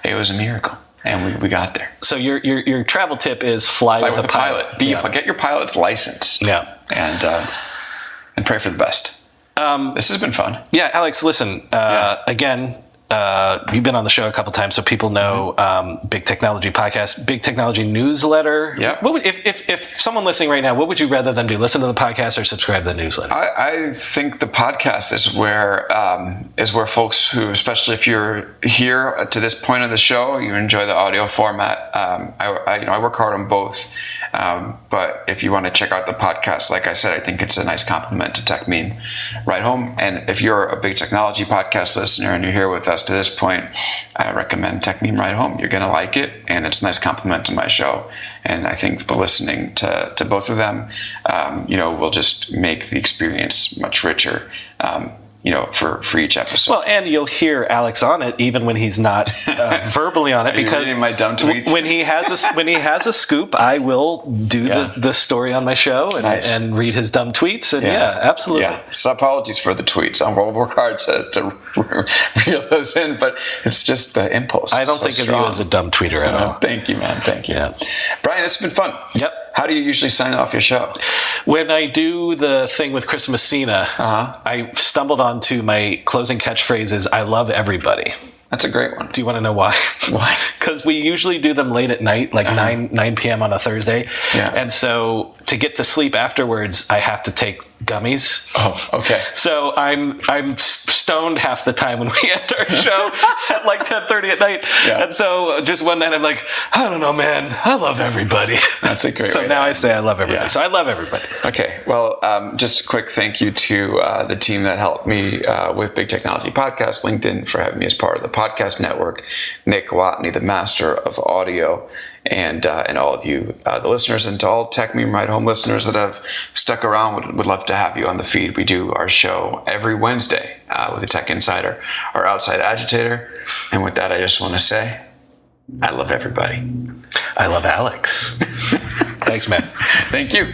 A: it was a miracle. And we got there.
B: So your travel tip is fly with a pilot.
A: Get your pilot's license. Yeah. And pray for the best. This has been fun.
B: Yeah, Alex, listen, again, you've been on the show a couple times, so people know Big Technology Podcast, Big Technology Newsletter.
A: Yeah.
B: What would, if someone listening right now, what would you rather than do? Listen to the podcast or subscribe to the newsletter?
A: I think the podcast is where folks who, especially if you're here to this point of the show, you enjoy the audio format. I work hard on both. But if you want to check out the podcast, like I said, I think it's a nice compliment to Techmeme Right Home. And if you're a Big Technology Podcast listener and you're here with us to this point, I recommend Techmeme Right Home. You're going to like it, and it's a nice compliment to my show. And I think the listening to both of them, will just make the experience much richer. For each episode.
B: Well, and you'll hear Alex on it even when he's not verbally on it, because
A: reading my dumb tweets?
B: when he has a scoop, I will do the story on my show and read his dumb tweets. And absolutely.
A: Yeah. So apologies for the tweets. I'll work hard to reel those in, but it's just the impulse.
B: I don't think of you as a dumb tweeter at all.
A: Thank you, man. Thank you.
B: Yeah.
A: Brian, this has been fun.
B: Yep.
A: How do you usually sign off your show?
B: When I do the thing with Chris Messina, I stumbled onto my closing catchphrases. I love everybody.
A: That's a great one.
B: Do you want to know why?
A: Why?
B: Because we usually do them late at night, like 9 p.m. on a Thursday. Yeah. And so to get to sleep afterwards, I have to take gummies.
A: Oh, okay.
B: So I'm stoned half the time when we end our show at like 10:30 at night. Yeah. And so just one night I'm like, I don't know, man. I love everybody.
A: That's a great
B: So
A: way
B: now I say I love everybody.
A: Yeah.
B: So I love everybody.
A: Okay. Well, just a quick thank you to the team that helped me with Big Technology Podcast, LinkedIn, for having me as part of the podcast network, Nick Watney, the master of audio, and all of you, the listeners, and to all Techmeme Right Home listeners that have stuck around, would love to have you on the feed. We do our show every Wednesday with a Tech Insider, our outside agitator. And with that, I just want to say, I love everybody.
B: I love Alex. Thanks, man.
A: Thank you.